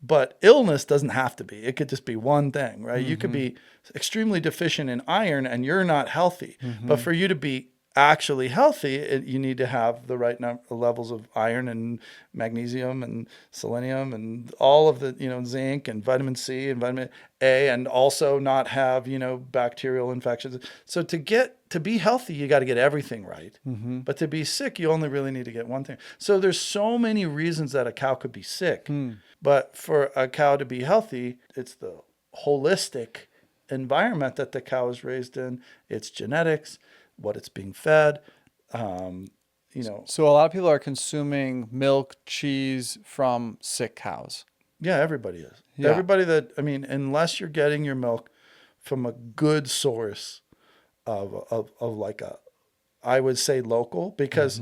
but illness doesn't have to be. It could just be one thing, right? You could be extremely deficient in iron and you're not healthy. But for you to be actually healthy, you need to have the right levels of iron and magnesium and selenium and all of the, zinc and vitamin C and vitamin A, and also not have, bacterial infections. So to be healthy, you got to get everything right. But to be sick, you only really need to get one thing. So there's so many reasons that a cow could be sick. But for a cow to be healthy, it's the holistic environment that the cow is raised in. It's genetics, what it's being fed,
So a lot of people are consuming milk, cheese from sick cows.
Yeah, everybody is.
Yeah.
Everybody unless you're getting your milk from a good source of like I would say local, because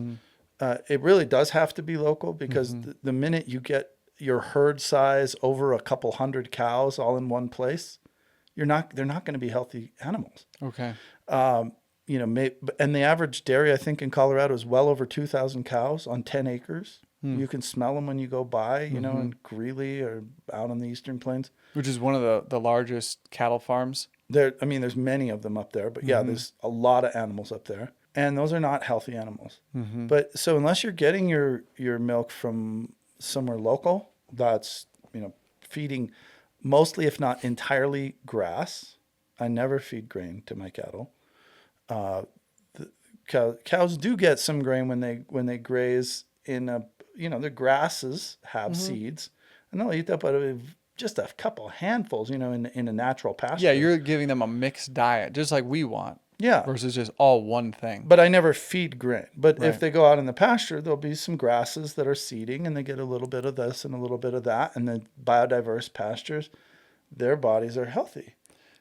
it really does have to be local, because the minute you get your herd size over a couple hundred cows all in one place, they're not going to be healthy animals.
Okay.
And the average dairy, I think, in Colorado is well over 2,000 cows on 10 acres. You can smell them when you go by, in Greeley or out on the Eastern Plains.
Which is one of the largest cattle farms.
There's many of them up there, but yeah, there's a lot of animals up there. And those are not healthy animals. But so unless you're getting your milk from somewhere local, that's, feeding mostly, if not entirely, grass. I never feed grain to my cattle. Cows do get some grain when they graze in the grasses have seeds, and they'll eat that, but just a couple handfuls, in a natural pasture.
Yeah, you're giving them a mixed diet, just like we want.
Yeah.
Versus just all one thing.
But I never feed grain. But
Right.
if they go out in the pasture, there'll be some grasses that are seeding, and they get a little bit of this and a little bit of that, and the biodiverse pastures, their bodies are healthy.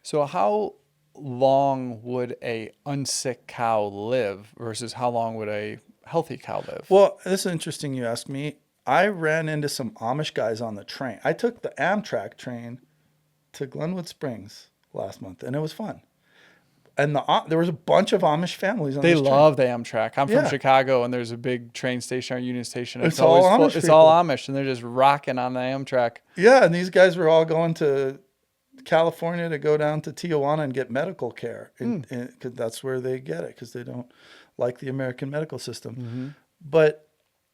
So how long would a unsick cow live versus how long would a healthy cow live?
Well, this is interesting you ask me. I ran into some Amish guys on the train. I took the Amtrak train to Glenwood Springs last month, and it was fun. And there was a bunch of Amish families on
They
this train.
love the Amtrak. I'm from
Yeah.
Chicago, and there's a big train station, our Union Station.
It's
always
all
full.
Amish
It's all
people.
Amish, and they're just rocking on the Amtrak.
Yeah, and these guys were all going to California to go down to Tijuana and get medical care, because that's where they get it, because they don't like the American medical system. But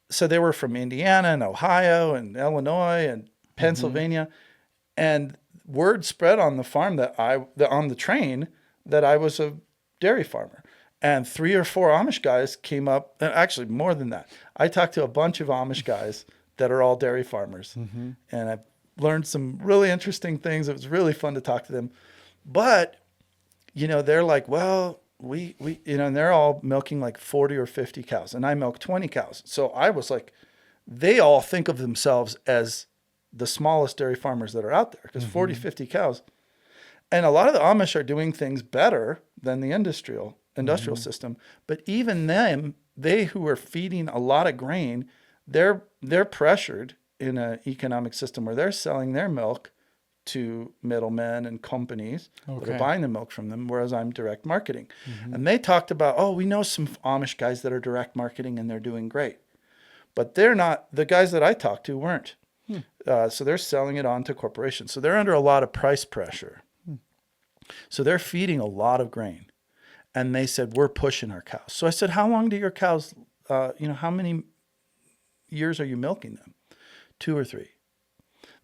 so they were from Indiana and Ohio and Illinois and Pennsylvania, and word spread on the farm on the train that I was a dairy farmer. And 3 or 4 Amish guys came up, and actually more than that. I talked to a bunch of Amish guys that are all dairy farmers, and I learned some really interesting things. It was really fun to talk to them. But, they're like, well, we and they're all milking like 40 or 50 cows, and I milk 20 cows. So I was like, they all think of themselves as the smallest dairy farmers that are out there, because 40, 50 cows. And a lot of the Amish are doing things better than the industrial system. But even them, they who are feeding a lot of grain, they're pressured in an economic system where they're selling their milk to middlemen and companies that are buying the milk from them, whereas I'm direct marketing. And they talked about, we know some Amish guys that are direct marketing and they're doing great. But they're not, the guys that I talked to weren't. So they're selling it on to corporations. So they're under a lot of price pressure. So they're feeding a lot of grain. And they said, we're pushing our cows. So I said, how long do your cows, how many years are you milking them? 2 or 3.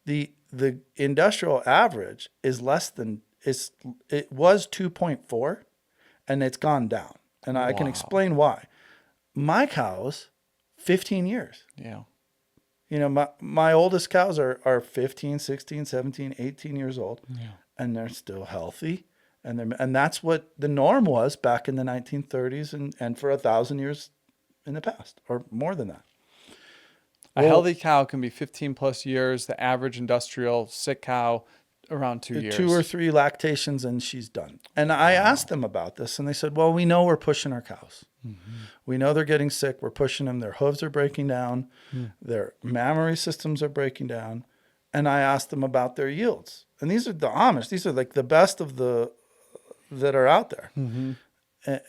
The industrial average is less than, it was 2.4, and it's gone down. And I can explain why. My cows, 15 years.
Yeah.
My oldest cows are 15, 16, 17, 18 years old. Yeah. And they're still healthy, and that's what the norm was back in the 1930s and for 1,000 years in the past, or more than that.
A healthy cow can be 15 plus years. The average industrial sick cow Around 2 years.
2 or 3 lactations and she's done. And I asked them about this and they said, well, we know we're pushing our cows. We know they're getting sick. We're pushing them. Their hooves are breaking down. Their mammary systems are breaking down. And I asked them about their yields. And these are the Amish. These are like the best of the that are out there.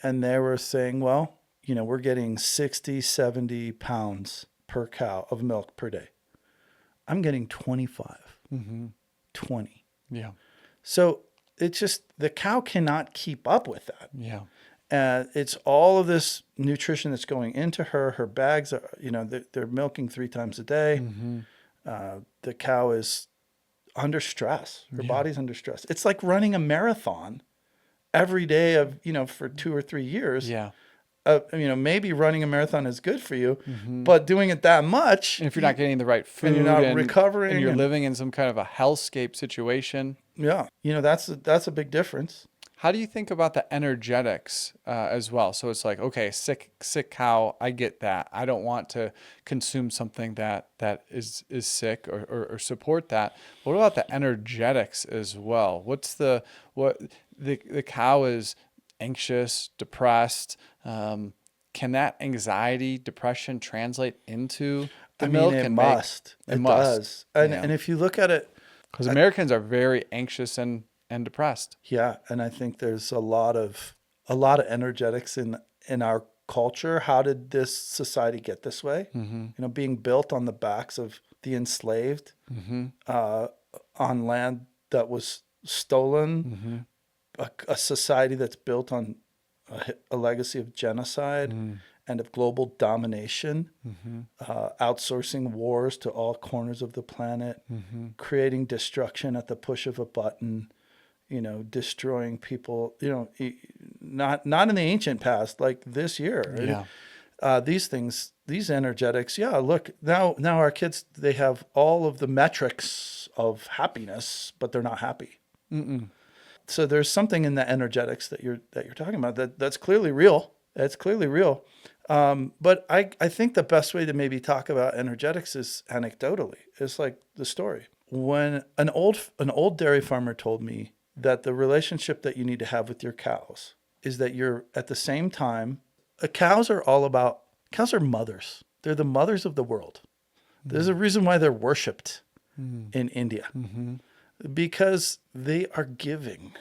And they were saying, well, you know, we're getting 60, 70 pounds per cow of milk per day. I'm getting 25, 20.
Yeah.
So it's just, the cow cannot keep up with that.
Yeah.
And it's all of this nutrition that's going into her. Her bags are, you know, they're milking 3 times a day. The cow is under stress. Her body's under stress. It's like running a marathon every day of, you know, for 2 or 3 years.
Yeah.
You know, maybe running a marathon is good for you, but doing it that much,
And if you're not getting the right food
and you're not recovering,
and you're living in some kind of a hellscape situation.
Yeah, you know, that's a big difference.
How do you think about the energetics as well? So it's like, okay, sick cow, I get that. I don't want to consume something that is sick or support that. What about the energetics as well? What's the cow is anxious, depressed. Can that anxiety, depression translate into the milk?
It must. It does. And if you look at it,
because Americans are very anxious and depressed.
Yeah, and I think there's a lot of energetics in our culture. How did this society get this way? You know, being built on the backs of the enslaved, on land that was stolen, a society that's built on a legacy of genocide and of global domination, outsourcing wars to all corners of the planet, creating destruction at the push of a button, you know, destroying people, you know, not in the ancient past, like this year.
Yeah.
These things, these energetics, look, now our kids, they have all of the metrics of happiness, but they're not happy. So there's something in the energetics that you're talking about that's clearly real. It's clearly real. But I think the best way to maybe talk about energetics is anecdotally. It's like the story. When an old dairy farmer told me that the relationship that you need to have with your cows is that you're at the same time, cows are mothers. They're the mothers of the world. There's a reason why they're worshipped in India. Because they are giving,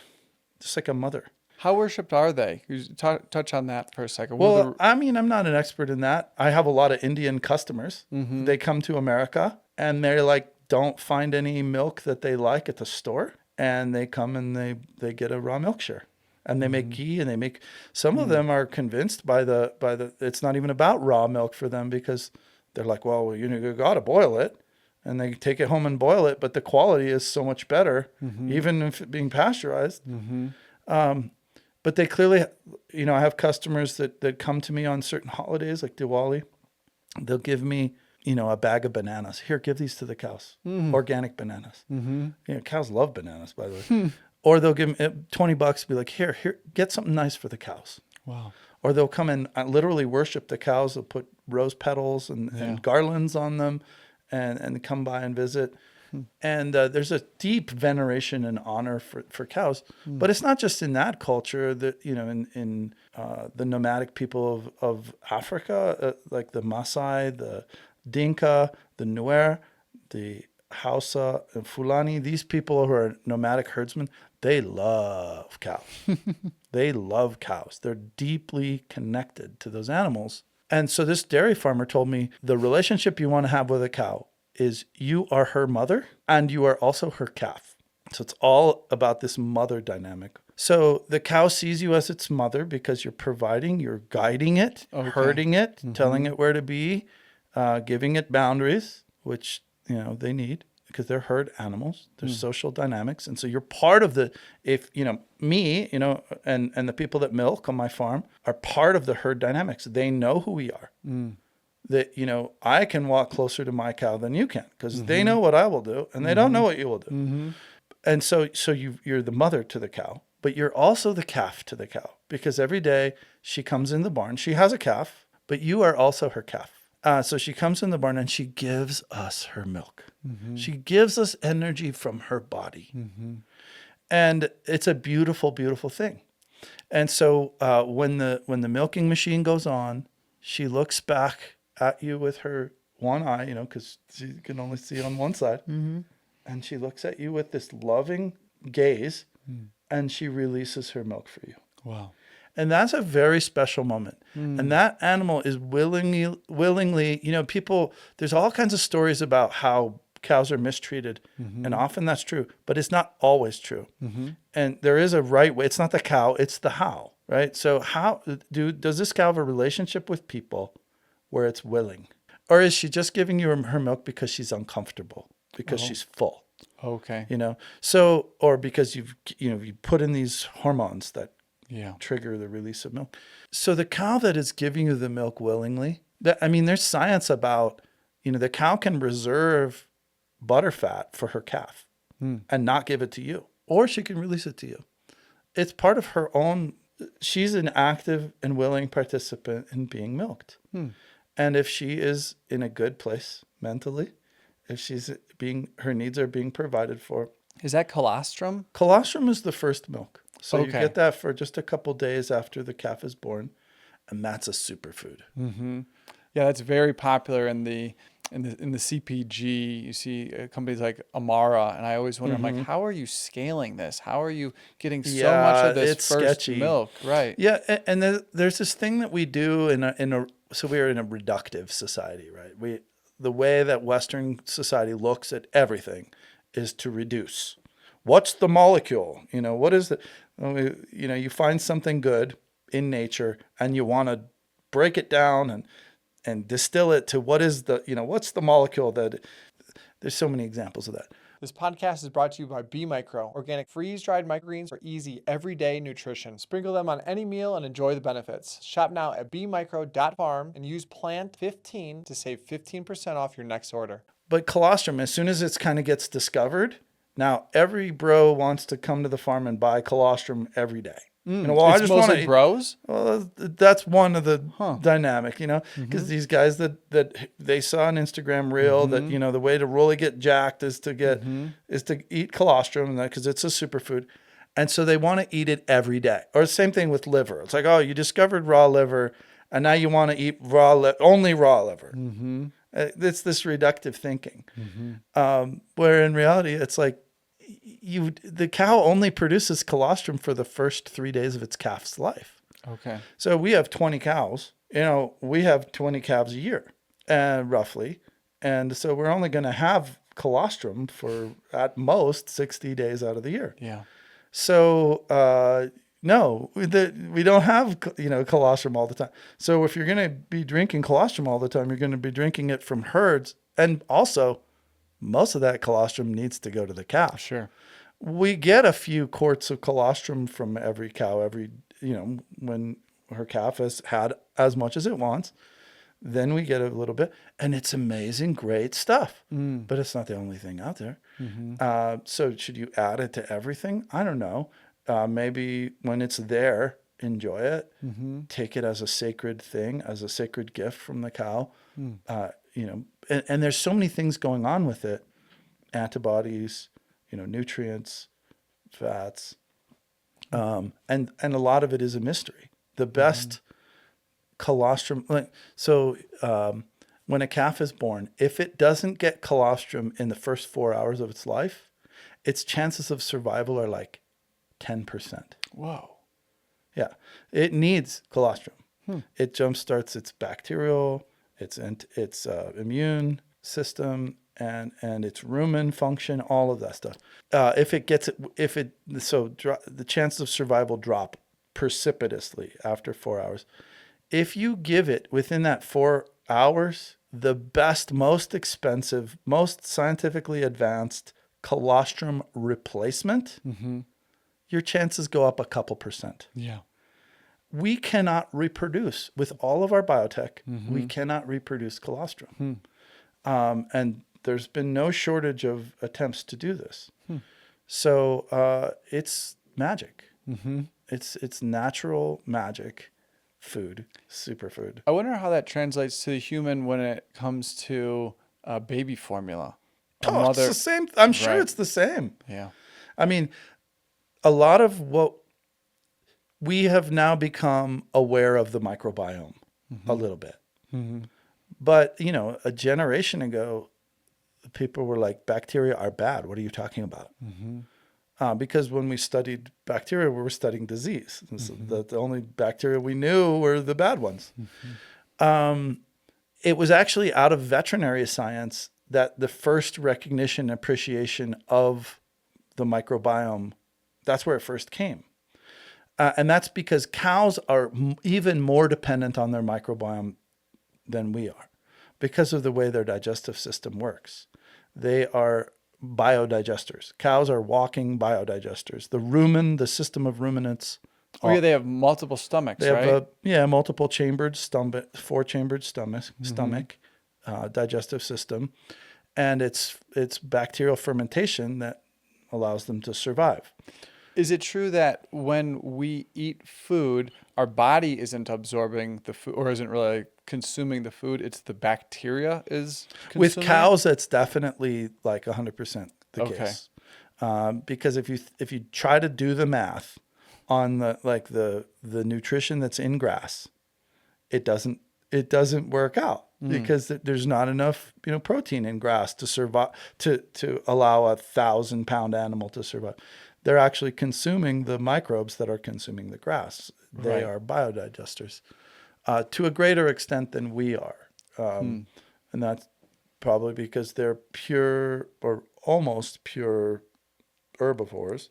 just like a mother.
How worshipped are they? Touch on that for a second.
Well, I mean, I'm not an expert in that. I have a lot of Indian customers. They come to America and they're like, don't find any milk that they like at the store. And they come and they get a raw milk share. And they make ghee, and they make, some of them are convinced by the, it's not even about raw milk for them, because they're like, well, you got to boil it. And they take it home and boil it, but the quality is so much better, even if it being pasteurized. But they clearly, you know, I have customers that come to me on certain holidays, like Diwali. They'll give me, you know, a bag of bananas. Here, give these to the cows. Organic bananas. You know, cows love bananas, by the way. Or they'll give me $20, be like, here, get something nice for the cows.
Wow.
Or they'll come and literally worship the cows. They'll put rose petals and garlands on them. And come by and visit. And there's a deep veneration and honor for cows. But it's not just in that culture, that, you know, in the nomadic people of Africa, like the Maasai, the Dinka, the Nuer, the Hausa, and Fulani, these people who are nomadic herdsmen, they love cows. They love cows. They're deeply connected to those animals. And so this dairy farmer told me the relationship you want to have with a cow is you are her mother and you are also her calf. So it's all about this mother dynamic. So the cow sees you as its mother because you're providing, you're guiding it, herding it, telling it where to be, giving it boundaries, which, you know, they need because they're herd animals. There's social dynamics. And so you're part of if, you know, me, you know, and the people that milk on my farm are part of the herd dynamics. They know who we are. That, you know, I can walk closer to my cow than you can because they know what I will do and they don't know what you will do. And so you're the mother to the cow, but you're also the calf to the cow, because every day she comes in the barn, she has a calf, but you are also her calf. So she comes in the barn and she gives us her milk. She gives us energy from her body. And it's a beautiful, beautiful thing. And so when the milking machine goes on, she looks back at you with her one eye, because she can only see on one side. And she looks at you with this loving gaze, and she releases her milk for you.
Wow.
And that's a very special moment. And that animal is willingly, people, there's all kinds of stories about how cows are mistreated. And often that's true, but it's not always true. And there is a right way. It's not the cow, it's the how, right? So does this cow have a relationship with people where it's willing? Or is she just giving you her milk because she's uncomfortable, because she's full?
Okay.
So, or because you put in these hormones that
Yeah.
trigger the release of milk. So the cow that is giving you the milk willingly, there's science about, the cow can reserve butterfat for her calf and not give it to you, or she can release it to you. It's part of her own. She's an active and willing participant in being milked. And if she is in a good place mentally, if her needs are being provided for.
Is that colostrum?
Colostrum is the first milk. So you
Okay.
get that for just a couple days after the calf is born, and that's a superfood.
Yeah, that's very popular in the CPG. You see companies like Amara, and I always wonder, I'm like, how are you scaling this? How are you getting so much of this
it's
first
sketchy.
milk? Right.
Yeah, and there's this thing that we do so we are in a reductive society, right? The way that Western society looks at everything is to reduce. What's the molecule? What is you find something good in nature and you want to break it down and distill it to what's the molecule there's so many examples of that.
This podcast is brought to you by BeMicro, organic freeze-dried microgreens for easy, everyday nutrition. Sprinkle them on any meal and enjoy the benefits. Shop now at BeMicro.farm and use PLANT15 to save 15% off your next order.
But colostrum, as soon as it kind of gets discovered, now every bro wants to come to the farm and buy colostrum every day. I
It's
just
mostly
want
bros?
Well, that's one of the dynamic, because these guys that they saw an Instagram reel that, the way to really get jacked is to eat colostrum, because it's a superfood. And so they want to eat it every day. Or same thing with liver. It's like, oh, you discovered raw liver and now you want to eat only raw liver. It's this reductive thinking, where in reality, it's like the cow only produces colostrum for the first 3 days of its calf's life.
Okay.
So we have 20 cows. We have 20 calves a year, roughly, and so we're only going to have colostrum for at most 60 days out of the year.
Yeah.
So no, we don't have colostrum all the time. So if you're going to be drinking colostrum all the time, you're going to be drinking it from herds, and also most of that colostrum needs to go to the calf.
Sure.
We get a few quarts of colostrum from every cow when her calf has had as much as it wants. Then we get a little bit, and it's amazing, great stuff. But it's not the only thing out there. So should you add it to everything? I don't know. Maybe when it's there, enjoy it. Take it as a sacred thing, as a sacred gift from the cow. And there's so many things going on with it: antibodies, nutrients, fats, and a lot of it is a mystery. The best colostrum, when a calf is born, if it doesn't get colostrum in the first 4 hours of its life, its chances of survival are like 10%.
Whoa.
Yeah, it needs colostrum. It jumpstarts its bacterial, its immune system, and its rumen function, all of that stuff. The chances of survival drop precipitously after 4 hours. If you give it within that 4 hours, the best, most expensive, most scientifically advanced colostrum replacement, your chances go up a couple percent.
Yeah.
We cannot reproduce with all of our biotech. We cannot reproduce colostrum. And there's been no shortage of attempts to do this. So it's magic. It's natural magic food, superfood.
I wonder how that translates to the human when it comes to baby formula.
Oh, it's the same. I'm sure
Right.
it's the same.
Yeah.
I mean, a lot of what we have now become aware of the microbiome a little bit. But, you know, a generation ago, people were like, bacteria are bad. What are you talking about? Because when we studied bacteria, we were studying disease. And so the only bacteria we knew were the bad ones. It was actually out of veterinary science that the first recognition and appreciation of the microbiome, that's where it first came. And that's because cows are even more dependent on their microbiome than we are because of the way their digestive system works. They are biodigesters. Cows are walking biodigesters. The system of ruminants.
Oh, yeah, they have multiple stomachs,
They
right?
have multiple chambered stomach, 4-chambered stomach, digestive system. And it's bacterial fermentation that allows them to survive.
Is it true that when we eat food, our body isn't absorbing the food or isn't really consuming the food? It's the bacteria is consuming
With
it?
cows, that's definitely like 100% the
Okay.
case. Because if you try to do the math on the nutrition that's in grass, it doesn't work out because there's not enough protein in grass to survive to allow a 1,000-pound animal to survive. They're actually consuming the microbes that are consuming the grass. They
Right.
are biodigesters to a greater extent than we are. And that's probably because they're pure or almost pure herbivores,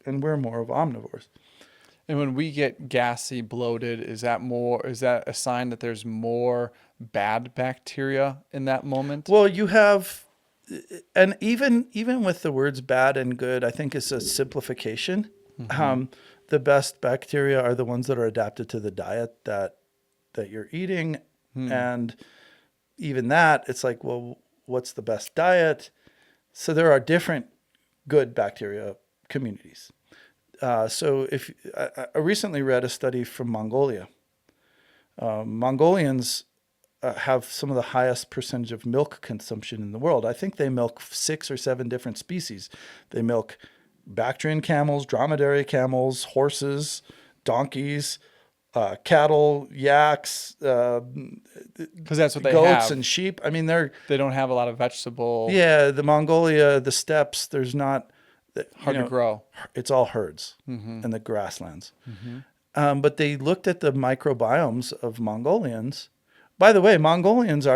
and we're more of omnivores.
And when we get gassy, bloated, is that a sign that there's more bad bacteria in that moment?
Well, you have, and even with the words bad and good, I think it's a simplification. The best bacteria are the ones that are adapted to the diet that you're eating. And even that, it's like, well, what's the best diet? So there are different good bacteria communities. So I recently read a study from Mongolia. Mongolians have some of the highest percentage of milk consumption in the world. I think they milk 6 or 7 different species. They milk Bactrian camels, dromedary camels, horses, donkeys, cattle, yaks,
Because that's what they
goats
have.
and sheep. I mean,
They don't have a lot of vegetable.
yeah, the Mongolia, the steppes, there's not
Hard to grow.
It's all herds and the grasslands. But they looked at the microbiomes of Mongolians. By the way, Mongolians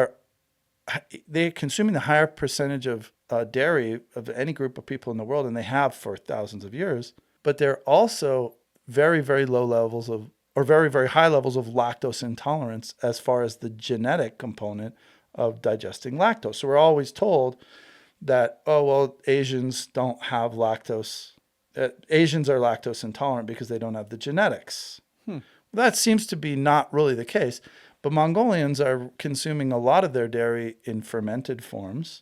they're consuming the higher percentage of dairy of any group of people in the world, and they have for thousands of years. But they're also very, very low levels of, or very, very high levels of lactose intolerance as far as the genetic component of digesting lactose. So we're always told that, oh, well, Asians don't have lactose. Asians are lactose intolerant because they don't have the genetics. That seems to be not really the case. But Mongolians are consuming a lot of their dairy in fermented forms,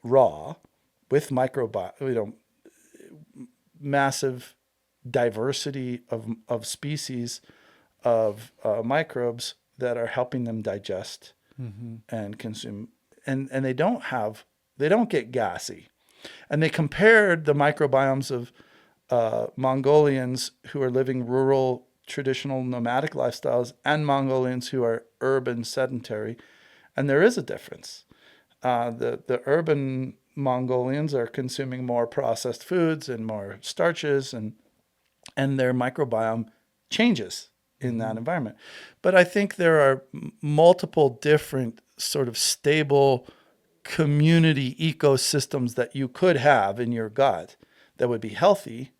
raw, with massive diversity of species of microbes that are helping them digest and consume. And they don't get gassy. And they compared the microbiomes of Mongolians who are living rural, traditional nomadic lifestyles and Mongolians who are urban, sedentary. And there is a difference. The urban Mongolians are consuming more processed foods and more starches, and their microbiome changes in that environment. But I think there are multiple different sort of stable community ecosystems that you could have in your gut that would be healthy,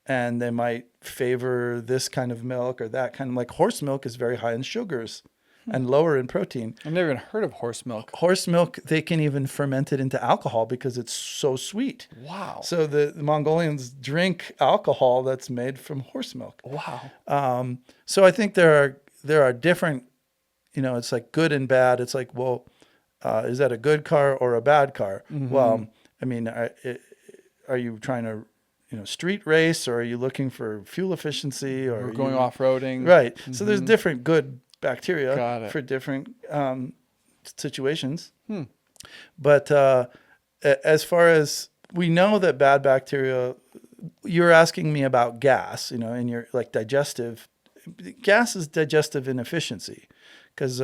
and they might favor this kind of milk or that kind of, like horse milk is very high in sugars and lower in protein.
I've never even heard of horse milk.
Horse milk, they can even ferment it into alcohol because it's so sweet.
Wow.
So the Mongolians drink alcohol that's made from horse milk.
Wow.
So I think there are different, it's like good and bad. It's like, well, is that a good car or a bad car? Well, I mean, are you trying to, street race, or are you looking for fuel efficiency, or
We're going off-roading.
Right. So there's different good bacteria
Got it.
for different situations. But as far as we know that bad bacteria, you're asking me about gas, in your like digestive. Gas is digestive inefficiency, because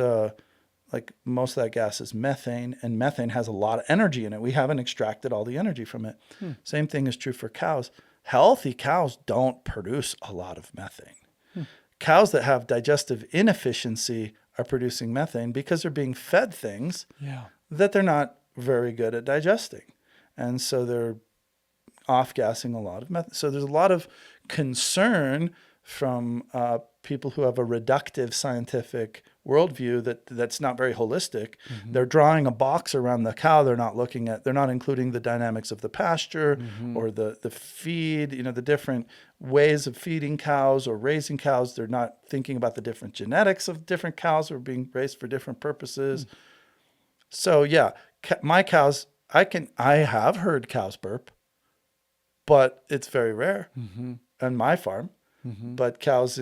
like most of that gas is methane, and methane has a lot of energy in it. We haven't extracted all the energy from it. Same thing is true for cows. Healthy cows don't produce a lot of methane. Cows that have digestive inefficiency are producing methane because they're being fed things that they're not very good at digesting. And so they're off-gassing a lot of methane. So there's a lot of concern from people who have a reductive scientific worldview that's not very holistic. They're drawing a box around the cow. They're not including the dynamics of the pasture or the feed, the different ways of feeding cows or raising cows. They're not thinking about the different genetics of different cows who are being raised for different purposes. So yeah, my cows, I have heard cows burp, but it's very rare on my farm. But cows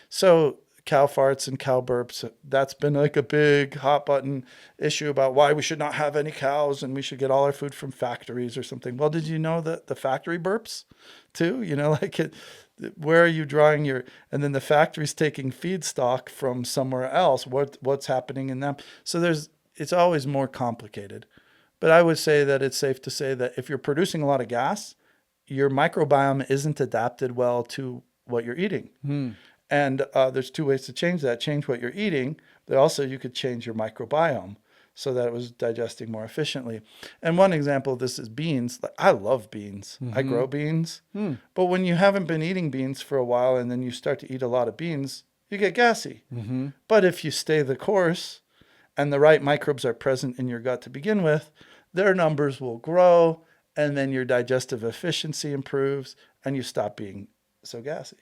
so cow farts and cow burps, that's been like a big hot button issue about why we should not have any cows and we should get all our food from factories or something. Well, did you know that the factory burps too? Where are you drawing and then the factory's taking feedstock from somewhere else. What's happening in them? So it's always more complicated. But I would say that it's safe to say that if you're producing a lot of gas, your microbiome isn't adapted well to what you're eating. And there's two ways to change that. Change what you're eating, but also you could change your microbiome so that it was digesting more efficiently. And one example of this is beans. I love beans. I grow beans. But when you haven't been eating beans for a while and then you start to eat a lot of beans, you get gassy. But if you stay the course and the right microbes are present in your gut to begin with, their numbers will grow, and then your digestive efficiency improves and you stop being so gassy.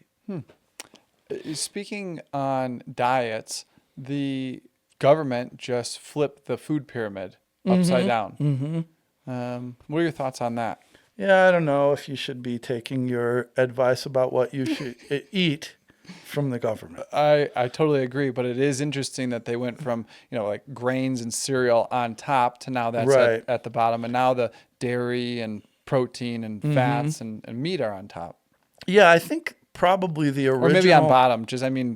Speaking on diets, the government just flipped the food pyramid upside down. What are your thoughts on that?
Yeah, I don't know if you should be taking your advice about what you should eat from the government.
I totally agree, but it is interesting that they went from, like grains and cereal on top to now that's at the bottom, and now the dairy and protein and fats and meat are on top.
Yeah, I think probably the original...
Or maybe on bottom,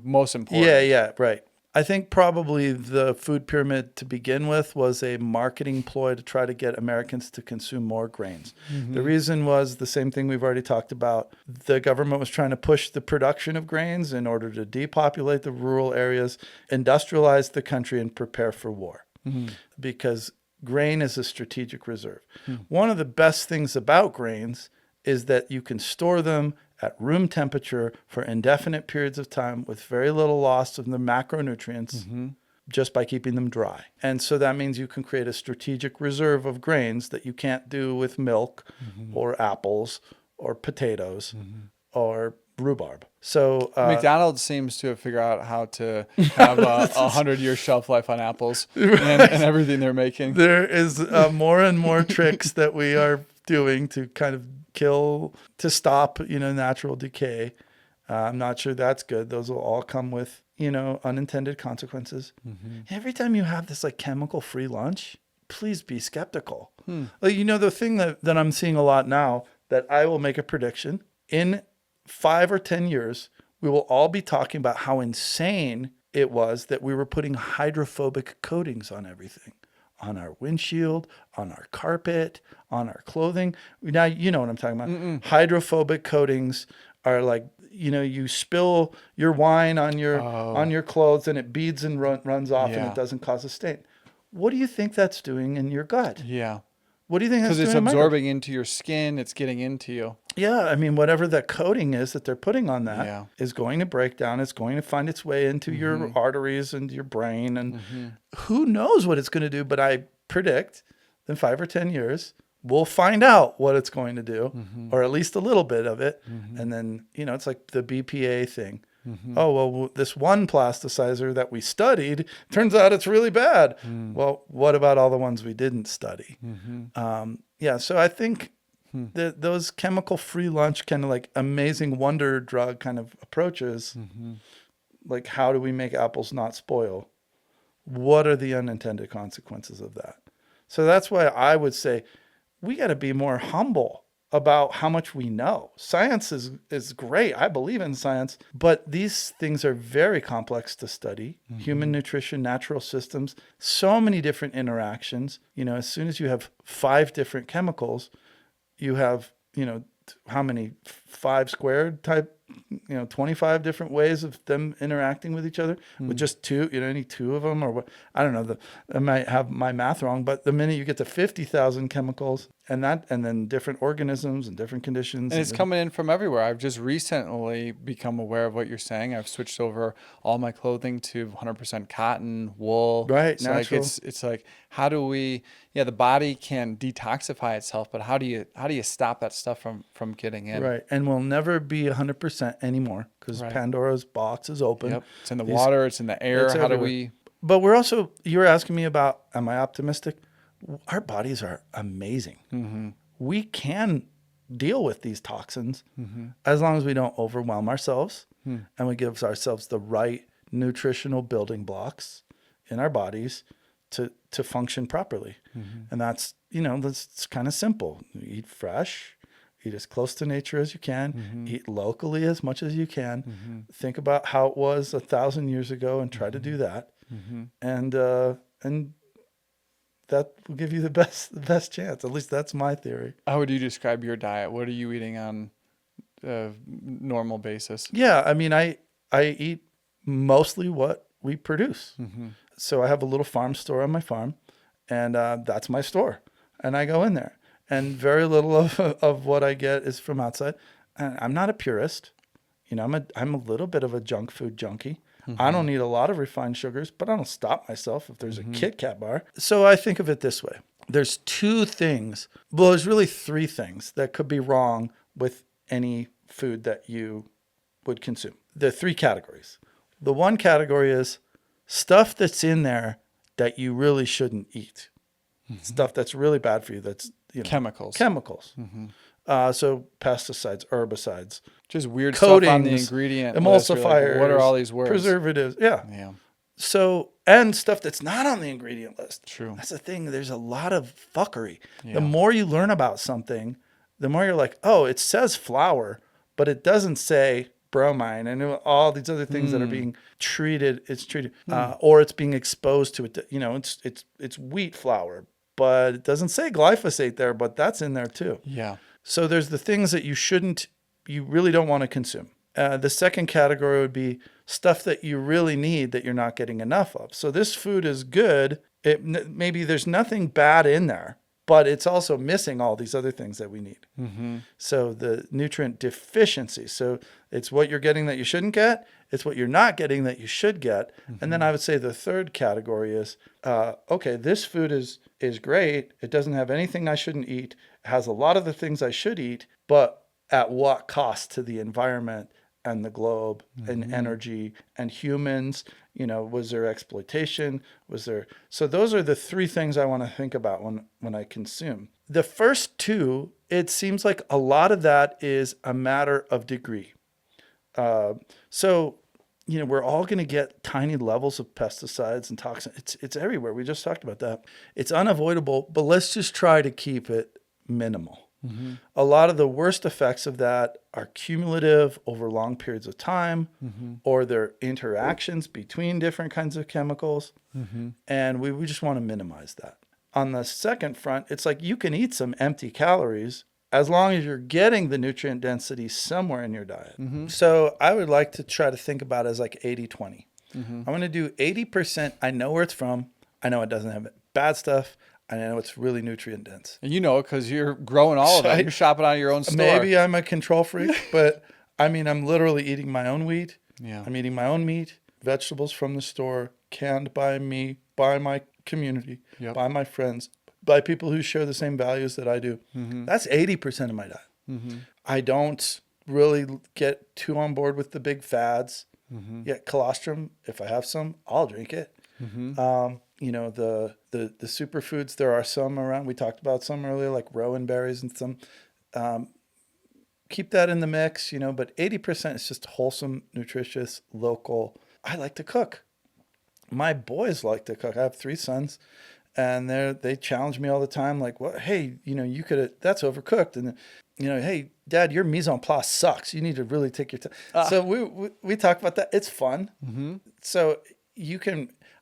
most important.
Yeah, right. I think probably the food pyramid to begin with was a marketing ploy to try to get Americans to consume more grains. The reason was the same thing we've already talked about. The government was trying to push the production of grains in order to depopulate the rural areas, industrialize the country, and prepare for war. Because grain is a strategic reserve. One of the best things about grains is that you can store them at room temperature for indefinite periods of time with very little loss of the macronutrients just by keeping them dry. And so that means you can create a strategic reserve of grains that you can't do with milk or apples or potatoes or rhubarb. So
McDonald's seems to have figured out how to have a 100-year shelf life on apples and everything they're making.
There is more and more tricks that we are doing to kind of stop, natural decay. I'm not sure that's good. Those will all come with, unintended consequences. Every time you have this like chemical-free lunch, please be skeptical. The thing that I'm seeing a lot now, that I will make a prediction, in 5 or 10 years, we will all be talking about how insane it was that we were putting hydrophobic coatings on everything. On our windshield, on our carpet, on our clothing. Now, you know what I'm talking about. Hydrophobic coatings are like, you spill your wine on your clothes and it beads and runs off and it doesn't cause a stain. What do you think that's doing in your gut?
Yeah.
What do you think that's doing?
Because it's absorbing into your skin. It's getting into you.
Yeah. I mean, whatever that coating is that they're putting on that is going to break down. It's going to find its way into your arteries and your brain. And who knows what it's going to do. But I predict in 5 or 10 years, we'll find out what it's going to do, or at least a little bit of it. And then, it's like the BPA thing. Oh, well, this one plasticizer that we studied, turns out it's really bad. Well, what about all the ones we didn't study? So I think Those chemical-free lunch kind of like amazing wonder drug kind of approaches, like how do we make apples not spoil? What are the unintended consequences of that? So that's why I would say we got to be more humble about how much we know. Science is great. I believe in science, but these things are very complex to study. Human nutrition, natural systems, so many different interactions. You know, as soon as you have 5 different chemicals, you have, you know, how many 5 squared type, you know, 25 different ways of them interacting with each other with just 2, you know, any 2 of them or what, I don't know, I might have my math wrong, but the minute you get to 50,000 chemicals and then different organisms and different conditions.
And it's coming in from everywhere. I've just recently become aware of what you're saying. I've switched over all my clothing to 100% cotton, wool.
Right,
so
natural.
Like it's like, how do we, the body can detoxify itself, but how do you stop that stuff from getting in?
Right. And we'll never be 100% anymore because Pandora's box is open.
Yep. It's in the water. It's in the air. How do we?
But we're also, you were asking me about, am I optimistic? Our bodies are amazing. We can deal with these toxins as long as we don't overwhelm ourselves and we give ourselves the right nutritional building blocks in our bodies to function properly. And that's, you know, that's kind of simple. Eat fresh, eat as close to nature as you can, eat locally as much as you can. Think about how it was 1,000 years ago and try to do that. And that will give you the best chance. At least that's my theory.
How would you describe your diet? What are you eating on a normal basis?
Yeah, I mean, I eat mostly what we produce. So I have a little farm store on my farm, and that's my store. And I go in there, and very little of what I get is from outside. And I'm not a purist. You know, I'm a little bit of a junk food junkie. I don't need a lot of refined sugars, but I don't stop myself if there's a Kit Kat bar. So I think of it this way. There's 2 things. Well, there's really 3 things that could be wrong with any food that you would consume. There are 3 categories. The one category is stuff that's in there that you really shouldn't eat. Stuff that's really bad for you. That's, you know,
Chemicals.
So pesticides, herbicides,
just weird
coatings,
stuff on the ingredient
emulsifiers,
like, what are all these words?
Preservatives. Yeah.
Yeah.
So, and stuff that's not on the ingredient list.
True.
That's the thing. There's a lot of fuckery.
Yeah.
The more you learn about something, the more you're like, oh, it says flour, but it doesn't say bromine and all these other things that are being treated. It's treated, or it's being exposed to it. You know, it's wheat flour, but it doesn't say glyphosate there, but that's in there too.
Yeah.
So there's the things that you really don't want to consume. The second category would be stuff that you really need that you're not getting enough of. So this food is good. Maybe there's nothing bad in there, but it's also missing all these other things that we need. So the nutrient deficiency. So it's what you're getting that you shouldn't get. It's what you're not getting that you should get. And then I would say the third category is, okay, this food is great. It doesn't have anything I shouldn't eat. It has a lot of the things I should eat, but at what cost to the environment and the globe and energy and humans? You know, was there exploitation? So those are the 3 things I want to think about when I consume. The first 2, it seems like a lot of that is a matter of degree. So, you know, we're all going to get tiny levels of pesticides and toxins. It's everywhere. We just talked about that. It's unavoidable, but let's just try to keep it minimal. A lot of the worst effects of that are cumulative over long periods of time, or their interactions between different kinds of chemicals. And we just want to minimize that. On the second front, it's like you can eat some empty calories as long as you're getting the nutrient density somewhere in your diet. So I would like to try to think about it as like 80-20. I'm going to do 80%. I know where it's from. I know it doesn't have bad stuff. I know it's really nutrient dense.
And you know it because you're growing all of it. You're shopping out of your own store.
Maybe I'm a control freak, but I mean, I'm literally eating my own wheat.
Yeah.
I'm eating my own meat, vegetables from the store, canned by me, by my community, by my friends, by people who share the same values that I do. That's 80% of my diet. I don't really get too on board with the big fads. Yet colostrum, if I have some, I'll drink it. You know, the superfoods, there are some around. We talked about some earlier, like rowan berries and some. keep that in the mix, but 80% is just wholesome, nutritious, local. I like to cook. My boys like to cook. I have 3 sons, and they challenge me all the time. Like, what? Hey, you that's overcooked. And, hey, Dad, your mise en place sucks. You need to really take your time. So we talk about that. It's fun. So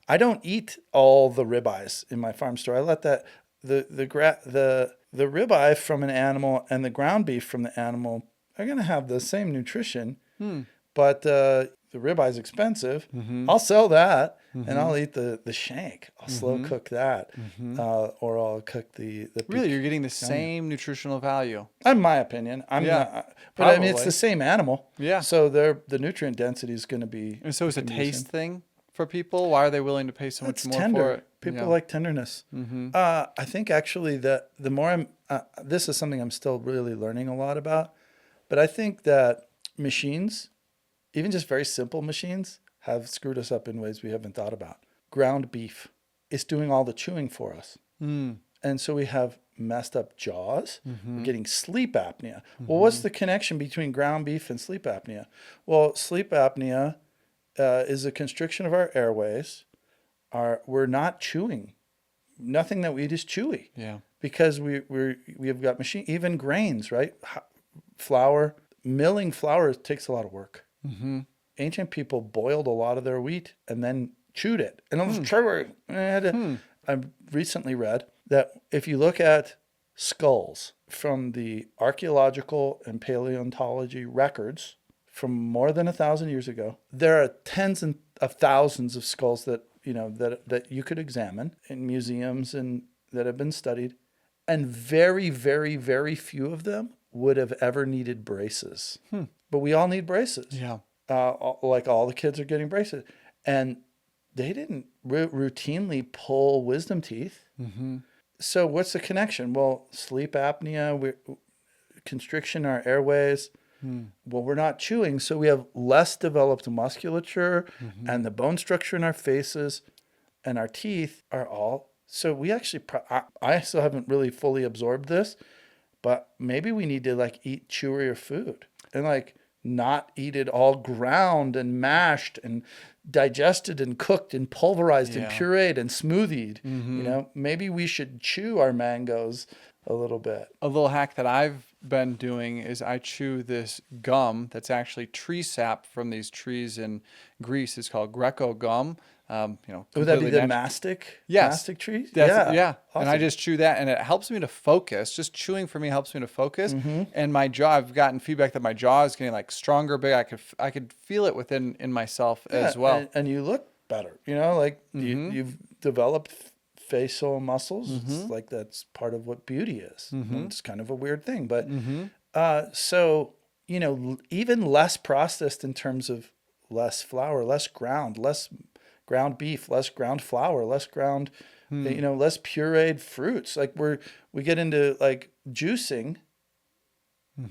I don't eat all the ribeyes in my farm store. I let that, the ribeye from an animal and the ground beef from the animal are going to have the same nutrition, but the ribeye is expensive. I'll sell that, and I'll eat the shank. I'll slow cook that, or I'll cook the
Really, you're getting the same nutritional value.
in my opinion. I'm not, but I mean, it's the same animal.
Yeah.
So the nutrient density is going to be.
And so it's a taste thing for people. Why are they willing to pay so much more for it?
People like tenderness. I think actually that the more this is something I'm still really learning a lot about, but I think that machines, even just very simple machines, have screwed us up in ways we haven't thought about. Ground beef is doing all the chewing for us. And so we have messed up jaws. We're getting sleep apnea. Well, what's the connection between ground beef and sleep apnea? Well, sleep apnea is a constriction of our airways. We're not chewing. Nothing that we eat is chewy.
Yeah.
Because we have got machine, even grains, right? Flour, milling flour takes a lot of work. Ancient people boiled a lot of their wheat and then chewed it. And it was chewy. I recently read that if you look at skulls from the archaeological and paleontology records from more than 1,000 years ago, there are tens of thousands of skulls that that you could examine in museums and that have been studied, and very, very, very few of them would have ever needed braces. But we all need braces.
Yeah.
Like all the kids are getting braces, and they didn't routinely pull wisdom teeth. So what's the connection? Well, sleep apnea, constriction in our airways. Well, we're not chewing, so we have less developed musculature, and the bone structure in our faces and our teeth are all. So we actually, I still haven't really fully absorbed this, but maybe we need to eat chewier food and not eat it all ground and mashed and digested and cooked and pulverized and pureed and smoothied. Maybe we should chew our mangoes a little bit.
A little hack that I've been doing is I chew this gum that's actually tree sap from these trees in Greece. It's called Greco gum.
Would that be the mastic?
Yes.
Mastic trees?
Yeah.
Awesome.
And I just chew that, and it helps me to focus. Just chewing for me helps me to focus. And my jaw, I've gotten feedback that my jaw is getting stronger, big. I could feel it in myself as well.
And you look better. You've developed facial muscles. It's that's part of what beauty is. It's kind of a weird thing, but so even less processed in terms of less flour, less ground ground beef, less ground flour, less ground, less pureed fruits. We get into juicing,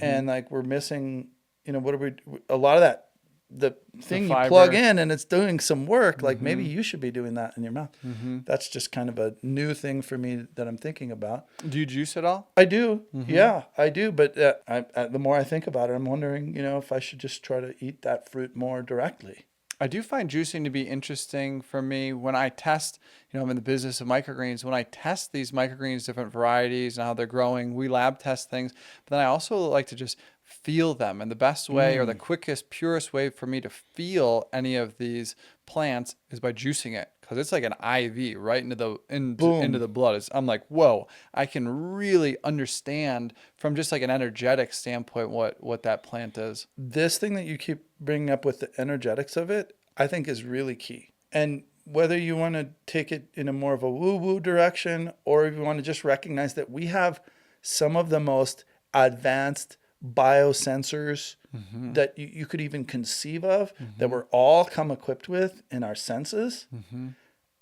and we're missing, what are we? A lot of that. The thing you plug in and it's doing some work, maybe you should be doing that in your mouth. That's just kind of a new thing for me that I'm thinking about.
Do you juice at all?
I do. Yeah, I do. But the more I think about it, I'm wondering, if I should just try to eat that fruit more directly.
I do find juicing to be interesting for me when I test, I'm in the business of microgreens. When I test these microgreens, different varieties and how they're growing, we lab test things. But then I also like to just feel them. And the best way or the quickest, purest way for me to feel any of these plants is by juicing it. Because it's like an IV right into the blood. I'm like, whoa, I can really understand from just an energetic standpoint what that plant is.
This thing that you keep bringing up with the energetics of it, I think is really key. And whether you want to take it in a more of a woo-woo direction, or if you want to just recognize that we have some of the most advanced biosensors that you could even conceive of, that we're all come equipped with in our senses,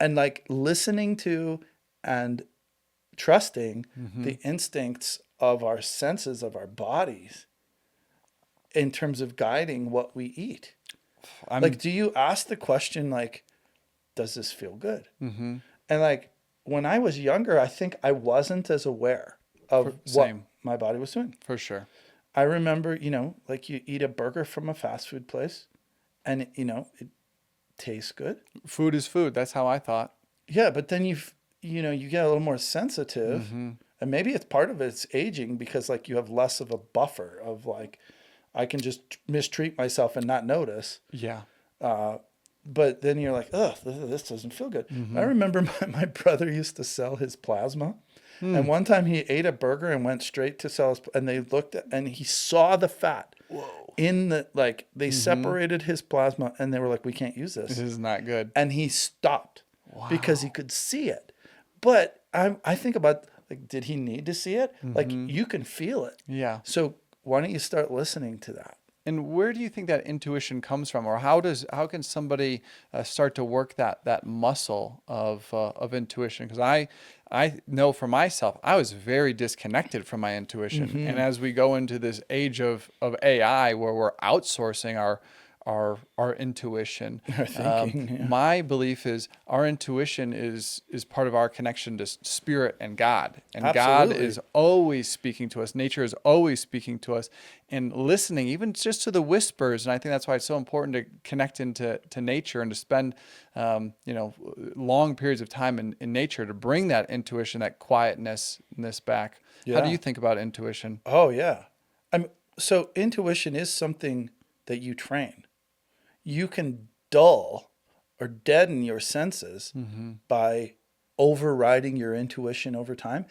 and listening to and trusting the instincts of our senses, of our bodies, in terms of guiding what we eat. Do you ask the question, does this feel good? And when I was younger, I think I wasn't as aware of
Same.
what my body was doing.
For sure.
I remember, like you eat a burger from a fast food place and, it tastes good.
Food is food. That's how I thought.
Yeah, but then you get a little more sensitive.
Mm-hmm.
And maybe it's part of it's aging because like you have less of a buffer of like, I can just mistreat myself and not notice.
Yeah.
But then you're like, ugh, this doesn't feel good.
Mm-hmm.
I remember my brother used to sell his plasma. And one time he ate a burger and went straight to sell his, and they looked at, and he saw the fat in the, like they separated his plasma and they were like, we can't use this.
This is not good.
And he stopped because he could see it. But I think about like, did he need to see it? Like you can feel it.
Yeah.
So why don't you start listening to that?
And where do you think that intuition comes from, or how can somebody start to work that muscle of intuition? Because I know for myself, I was very disconnected from my intuition, and as we go into this age of AI, where we're outsourcing our intuition,
Our thinking,
my belief is our intuition is part of our connection to spirit and God, and
Absolutely.
God is always speaking to us. Nature is always speaking to us, and listening even just to the whispers. And I think that's why it's so important to connect into nature and to spend long periods of time in nature to bring that intuition, that quietness back. How
Yeah.
do you think about intuition?
Oh yeah. So intuition is something that you train. You can dull or deaden your senses by overriding your intuition over time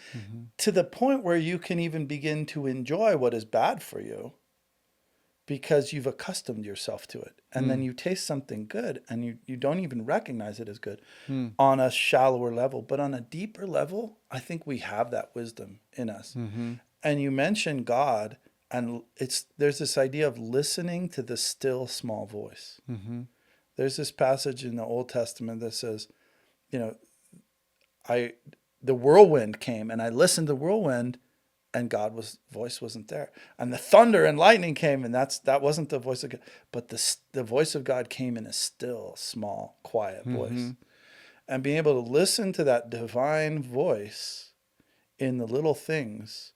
to the point where you can even begin to enjoy what is bad for you because you've accustomed yourself to it. And then you taste something good and you don't even recognize it as good on a shallower level. But on a deeper level, I think we have that wisdom in us. And you mentioned God, and there's this idea of listening to the still small voice. There's this passage in the Old Testament that says, the whirlwind came and I listened to the whirlwind and voice wasn't there. And the thunder and lightning came and that wasn't the voice of God, but the voice of God came in a still, small, quiet voice. And being able to listen to that divine voice in the little things.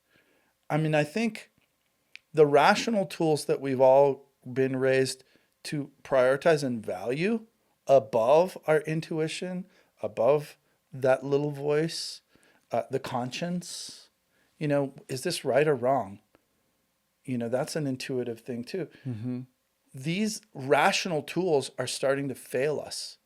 I mean, I think the rational tools that we've all been raised to prioritize and value above our intuition, above that little voice, the conscience, is this right or wrong? That's an intuitive thing too. These rational tools are starting to fail us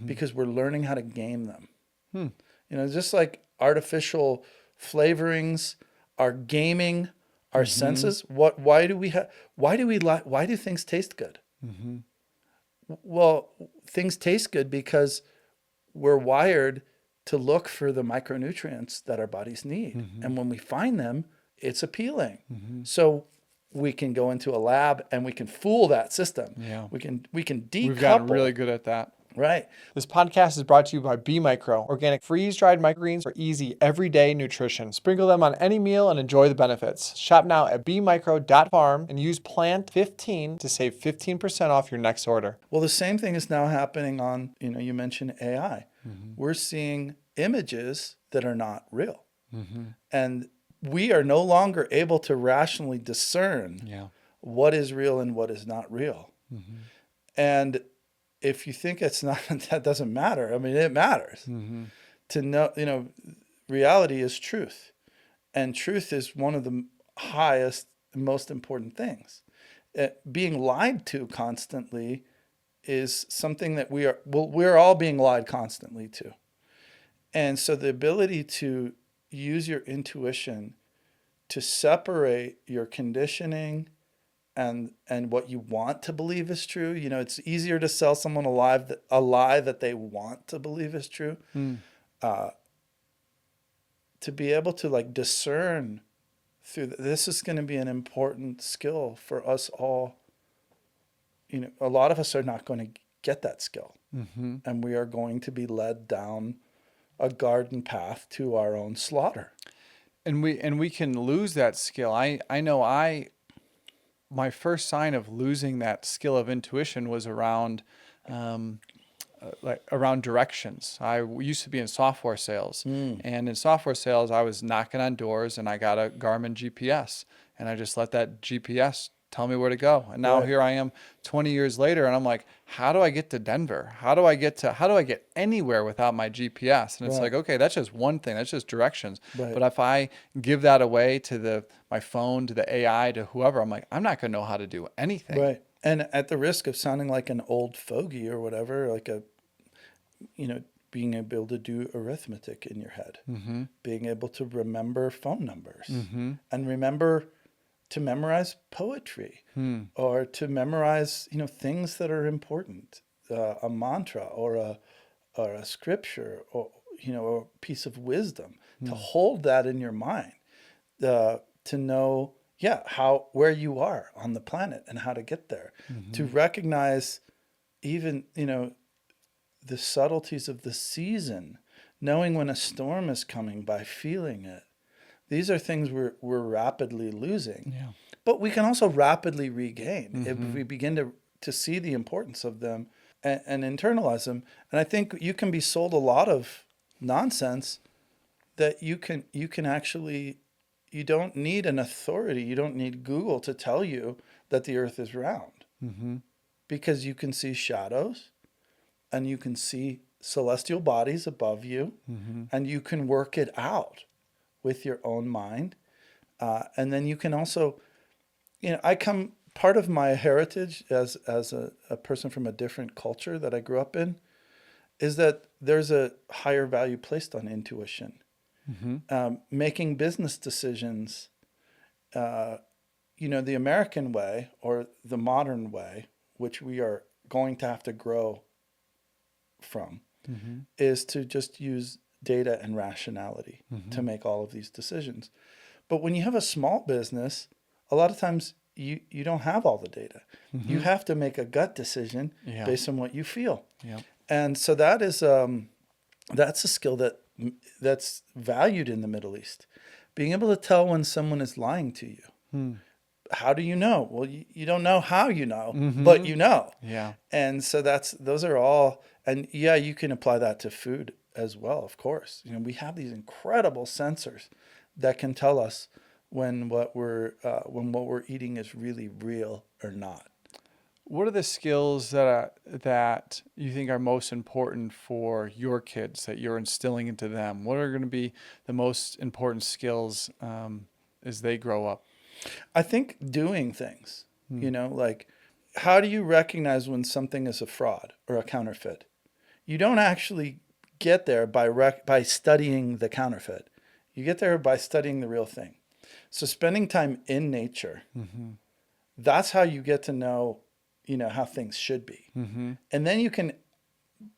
because we're learning how to game them. Just like artificial flavorings are gaming our senses. Why do things taste good? Well, things taste good because we're wired to look for the micronutrients that our bodies need. And when we find them, it's appealing. So we can go into a lab and we can fool that system.
Yeah.
We can decouple.
We've gotten really good at that.
Right.
This podcast is brought to you by BeMicro, organic freeze-dried microgreens for easy, everyday nutrition. Sprinkle them on any meal and enjoy the benefits. Shop now at BeMicro.farm and use PLANT15 to save 15% off your next order.
Well, the same thing is now happening on, you mentioned AI. We're seeing images that are not real. And we are no longer able to rationally discern what is real and what is not real. And if you think it's not, that doesn't matter. I mean, it matters to know, reality is truth, and truth is one of the highest, most important things. Being lied to constantly is something that we're all being lied constantly to. And so the ability to use your intuition to separate your conditioning and what you want to believe is true. It's easier to sell someone a lie that they want to believe is true. To be able to like discern through this is going to be an important skill for us all. A lot of us are not going to get that skill, and we are going to be led down a garden path to our own slaughter.
And we can lose that skill. I know my first sign of losing that skill of intuition was around like around directions. I used to be in software sales, and in software sales, I was knocking on doors, and I got a Garmin GPS, and I just let that GPS tell me where to go. And now
Right.
here I am 20 years later, and I'm like, how do I get to Denver? How do I get anywhere without my GPS? And it's
Right.
like, okay, that's just one thing. That's just directions.
Right.
But if I give that away to my phone, to the AI, to whoever, I'm like, I'm not going to know how to do anything.
Right. And at the risk of sounding like an old fogey or whatever, like being able to do arithmetic in your head, being able to remember phone numbers and remember to memorize poetry or to memorize, things that are important, a mantra or a scripture or, a piece of wisdom, to hold that in your mind, to know, where you are on the planet and how to get there, to recognize even, the subtleties of the season, knowing when a storm is coming by feeling it. These are things we're rapidly losing, but we can also rapidly regain if we begin to see the importance of them and internalize them. And I think you can be sold a lot of nonsense that you can actually, you don't need an authority. You don't need Google to tell you that the earth is round, because you can see shadows and you can see celestial bodies above you, and you can work it out with your own mind. And then you can also, part of my heritage as a person from a different culture that I grew up in is that there's a higher value placed on intuition. Making business decisions, the American way or the modern way, which we are going to have to grow from, is to just use data and rationality to make all of these decisions. But when you have a small business, a lot of times you don't have all the data. You have to make a gut decision based on what you feel. And so that is that's a skill that's valued in the Middle East. Being able to tell when someone is lying to you. How do you know? Well, you don't know how you know, but you know. And so those are all, and you can apply that to food as well, of course. We have these incredible sensors that can tell us when what we're eating is really real or not.
What are the skills that you think are most important for your kids that you're instilling into them? What are going to be the most important skills as they grow up?
I think doing things, like, how do you recognize when something is a fraud or a counterfeit? You don't actually get there by studying the counterfeit. You get there by studying the real thing. So spending time in nature, that's how you get to know, how things should be. And then you can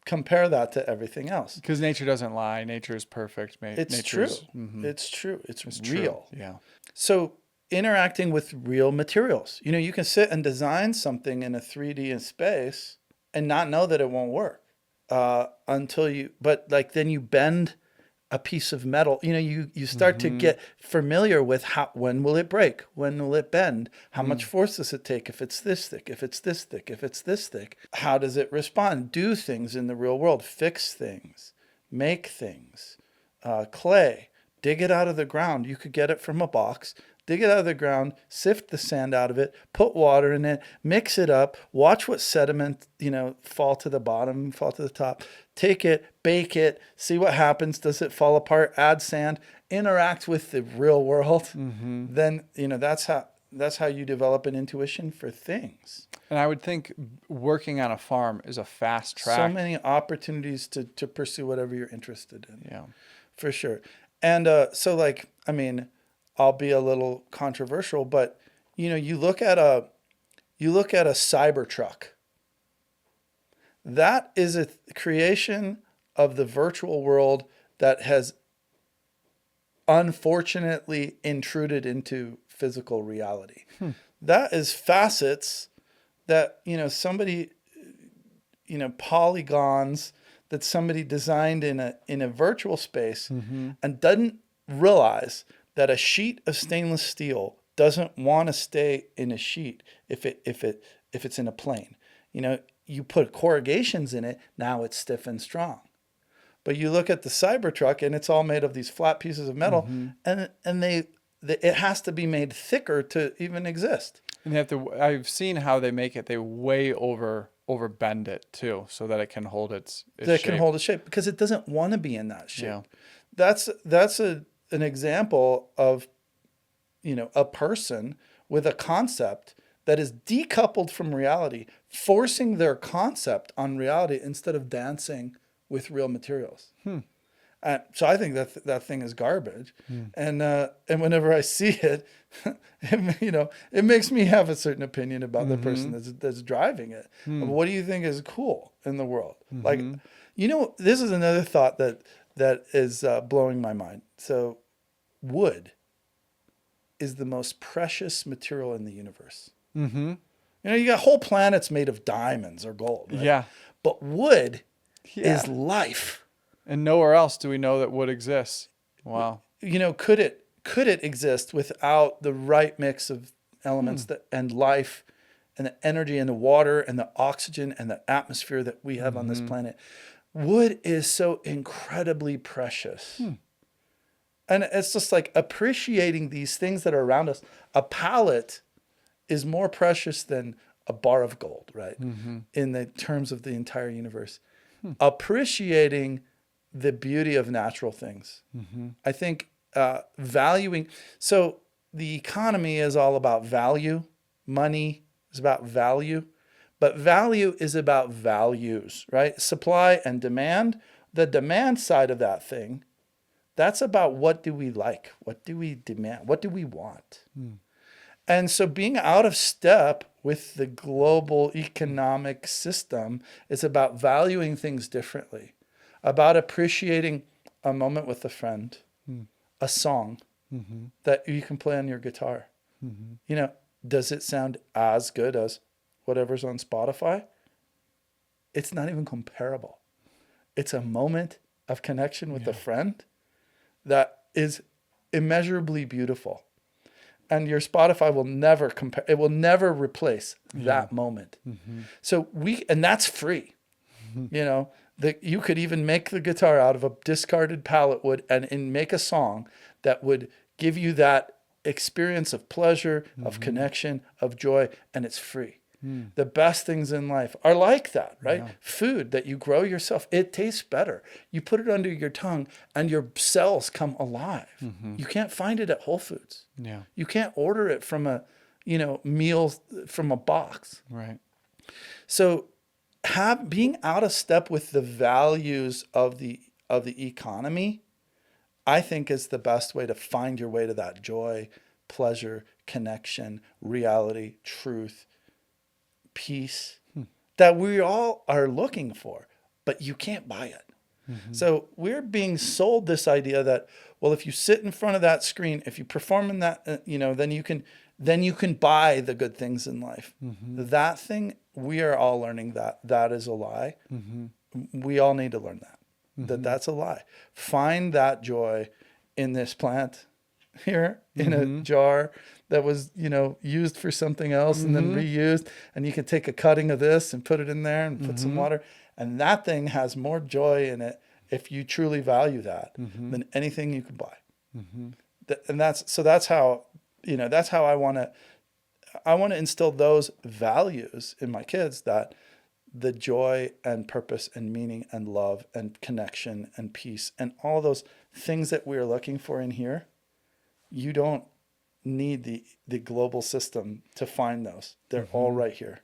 compare that to everything else.
Because nature doesn't lie. Nature is perfect.
It's true. It's true. It's real.
True. Yeah.
So interacting with real materials. You can sit and design something in a 3D in space and not know that it won't work then you bend a piece of metal. You start to get familiar with when will it break? When will it bend? How much force does it take if it's this thick, if it's this thick, if it's this thick? How does it respond? Do things in the real world, fix things, make things, clay, dig it out of the ground. You could get it from a box. Dig it out of the ground, sift the sand out of it, put water in it, mix it up, watch what sediment, fall to the bottom, fall to the top. Take it, bake it, see what happens. Does it fall apart? Add sand, interact with the real world. Then, that's how you develop an intuition for things.
And I would think working on a farm is a fast track.
So many opportunities to pursue whatever you're interested in.
Yeah.
For sure. And I'll be a little controversial, but you look at a Cybertruck. That is a creation of the virtual world that has unfortunately intruded into physical reality. That is facets that somebody polygons that somebody designed in a virtual space and doesn't realize that a sheet of stainless steel doesn't want to stay in a sheet if it's in a plane. you put corrugations in it, now it's stiff and strong. But you look at the Cybertruck and it's all made of these flat pieces of metal, and it has to be made thicker to even exist.
And they have to. I've seen how they make it. They way over bend it too, so that it can hold its
That
shape.
can hold a shape because it doesn't want to be in that shape.
Yeah.
That's an example of, a person with a concept that is decoupled from reality, forcing their concept on reality instead of dancing with real materials. So I think that thing is garbage. And whenever I see it, it makes me have a certain opinion about the person that's driving it. What do you think is cool in the world? Like, this is another thought that is blowing my mind. So wood is the most precious material in the universe. You got whole planets made of diamonds or gold. Right?
Yeah.
But wood is life.
And nowhere else do we know that wood exists. Wow.
Could it exist without the right mix of elements and life and the energy and the water and the oxygen and the atmosphere that we have on this planet? Wood is so incredibly precious. And it's just like appreciating these things that are around us. A pallet is more precious than a bar of gold, right? In the terms of the entire universe. Appreciating the beauty of natural things. I think valuing. So the economy is all about value. Money is about value. But value is about values, right? Supply and demand. The demand side of that thing, that's about what do we like? What do we demand? What do we want? And so being out of step with the global economic system is about valuing things differently, about appreciating a moment with a friend, a song that you can play on your guitar. Does it sound as good as whatever's on Spotify? It's not even comparable. It's a moment of connection with a friend that is immeasurably beautiful. And your Spotify will never compare. It will never replace that moment. So and that's free. You could even make the guitar out of a discarded pallet wood and make a song that would give you that experience of pleasure, of connection, of joy, and it's free. The best things in life are like that, right? Yeah. Food that you grow yourself, it tastes better. You put it under your tongue and your cells come alive. You can't find it at Whole Foods.
Yeah.
You can't order it from a, meal from a box.
Right.
So being out of step with the values of the economy, I think is the best way to find your way to that joy, pleasure, connection, reality, truth, peace that we all are looking for, but you can't buy it. So we're being sold this idea that, well, if you sit in front of that screen, if you perform in that, then you can buy the good things in life. That thing, we are all learning that is a lie. We all need to learn that that's a lie. Find that joy in this plant here in a jar that was, used for something else and then reused. And you can take a cutting of this and put it in there and put some water. And that thing has more joy in it if you truly value that than anything you can buy. And that's how I want to instill those values in my kids, that the joy and purpose and meaning and love and connection and peace and all those things that we're looking for in here, you don't need the global system to find those. They're all right here.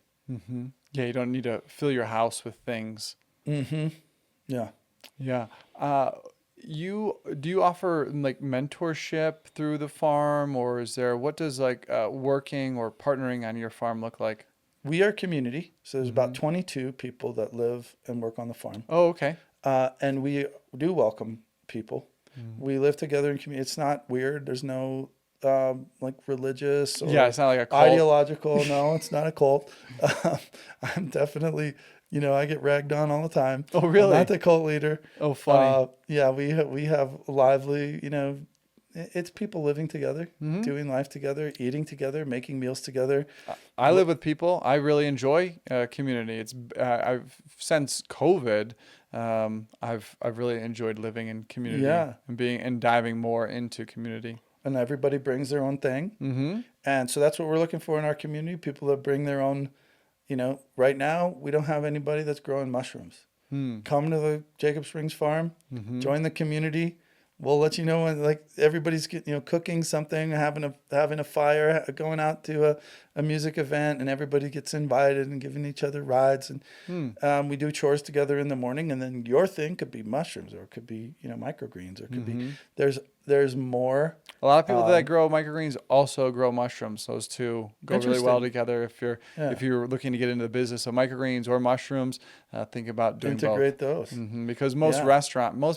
Yeah, you don't need to fill your house with things.
Yeah.
Yeah. Do you offer like mentorship through the farm, or what does working or partnering on your farm look like?
We are community. So there's about 22 people that live and work on the farm.
Oh, okay.
And we do welcome people. We live together in community. It's not weird. There's no religious or
it's not like a cult.
Ideological. No, it's not a cult. I'm definitely, I get ragged on all the time.
Oh, really?
I'm not the cult leader.
Oh, funny.
We have lively, it's people living together, doing life together, eating together, making meals together.
I live with people. I really enjoy community. It's I've since COVID, I've really enjoyed living in community
Yeah.
and being and diving more into community.
And everybody brings their own thing.
Mm-hmm.
And so that's what we're looking for in our community. People that bring their own, right now we don't have anybody that's growing mushrooms. Come to the Jacob Springs farm, join the community. We'll let you know when like everybody's cooking something, having a fire, going out to a music event, and everybody gets invited and giving each other rides. And we do chores together in the morning. And then your thing could be mushrooms, or it could be microgreens, or it could be there's more.
A lot of people that grow microgreens also grow mushrooms. Those two go really well together. If you're looking to get into the business of microgreens or mushrooms, think about doing
integrate
both.
those.
Because most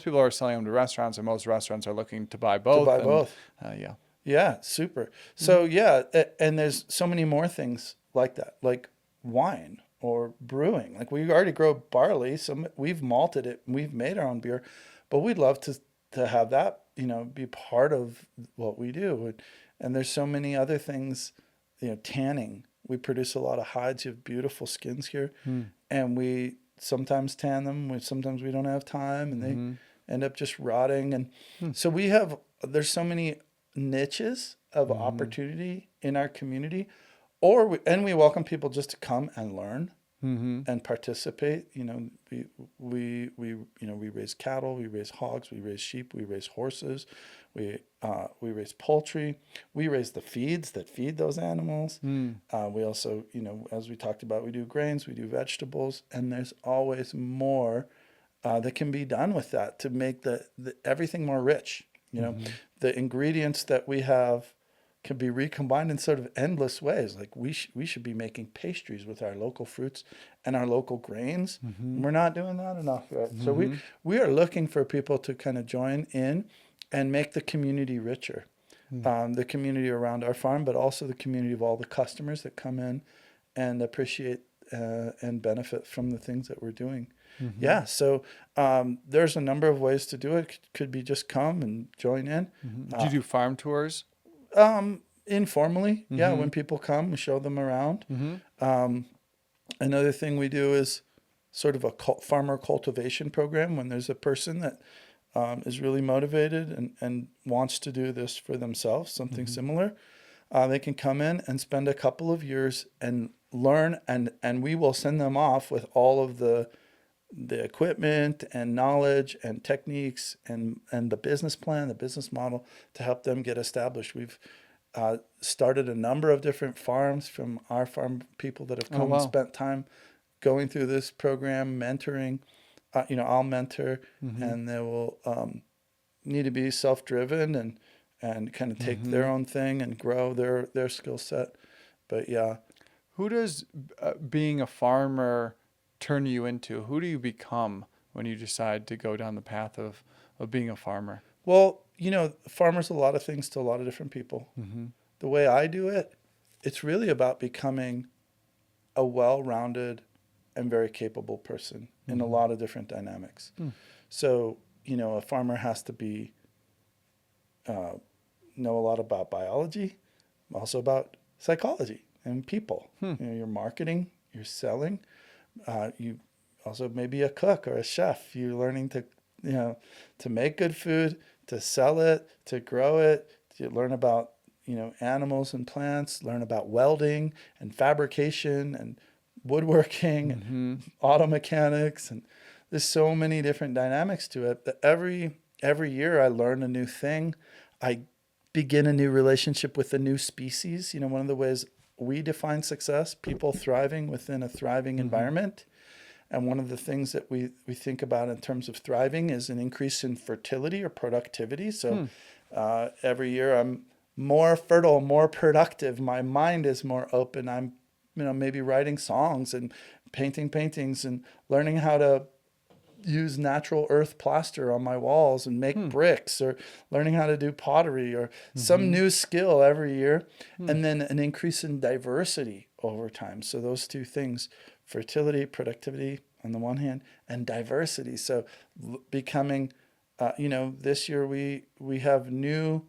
people are selling them to restaurants, and most restaurants are looking to buy both. Yeah.
Yeah, super. So and there's so many more things like that, like wine or brewing. Like we already grow barley, so we've malted it, and we've made our own beer, but we'd love to have that be part of what we do. And there's so many other things, tanning. We produce a lot of hides. You have beautiful skins here, and we sometimes tan them. Sometimes we don't have time, and they end up just rotting. And so there's so many niches of opportunity in our community, and we welcome people just to come and learn and participate. We raise cattle, we raise hogs, we raise sheep, we raise horses, we raise poultry, we raise the feeds that feed those animals. We also, as we talked about, we do grains, we do vegetables, and there's always more that can be done with that to make the everything more rich. The ingredients that we have can be recombined in sort of endless ways. Like we should be making pastries with our local fruits and our local grains. We're not doing that enough, right? So we are looking for people to kind of join in and make the community richer. The community around our farm, but also the community of all the customers that come in and appreciate and benefit from the things that we're doing. Yeah, so there's a number of ways to do it. Could be just come and join in.
Do you do farm tours?
Informally, when people come, we show them around. Another thing we do is sort of a farmer cultivation program. When there's a person that is really motivated and wants to do this for themselves, something similar, they can come in and spend a couple of years and learn, and we will send them off with all of the equipment and knowledge and techniques and the business plan, the business model to help them get established. We've started a number of different farms from our farm people that have come and spent time going through this program, mentoring. I'll mentor, and they will need to be self-driven and kind of take their own thing and grow their skill set. But yeah.
Who does being a farmer turn you into? Who do you become when you decide to go down the path of being a farmer?
Well, farmers a lot of things to a lot of different people. The way I do it, it's really about becoming a well-rounded and very capable person in a lot of different dynamics. So, a farmer has to be know a lot about biology, also about psychology and people. Your marketing, your selling. You also may be a cook or a chef. You're learning to make good food, to sell it, to grow it, to learn about, animals and plants, learn about welding and fabrication and woodworking and auto mechanics. And there's so many different dynamics to it that every year I learn a new thing. I begin a new relationship with a new species. One of the ways we define success, people thriving within a thriving environment. And one of the things that we think about in terms of thriving is an increase in fertility or productivity. So every year I'm more fertile, more productive. My mind is more open. I'm, maybe writing songs and painting paintings and learning how to use natural earth plaster on my walls and make bricks, or learning how to do pottery, or some new skill every year. And then an increase in diversity over time. So those two things, fertility, productivity on the one hand, and diversity. So becoming, this year we have new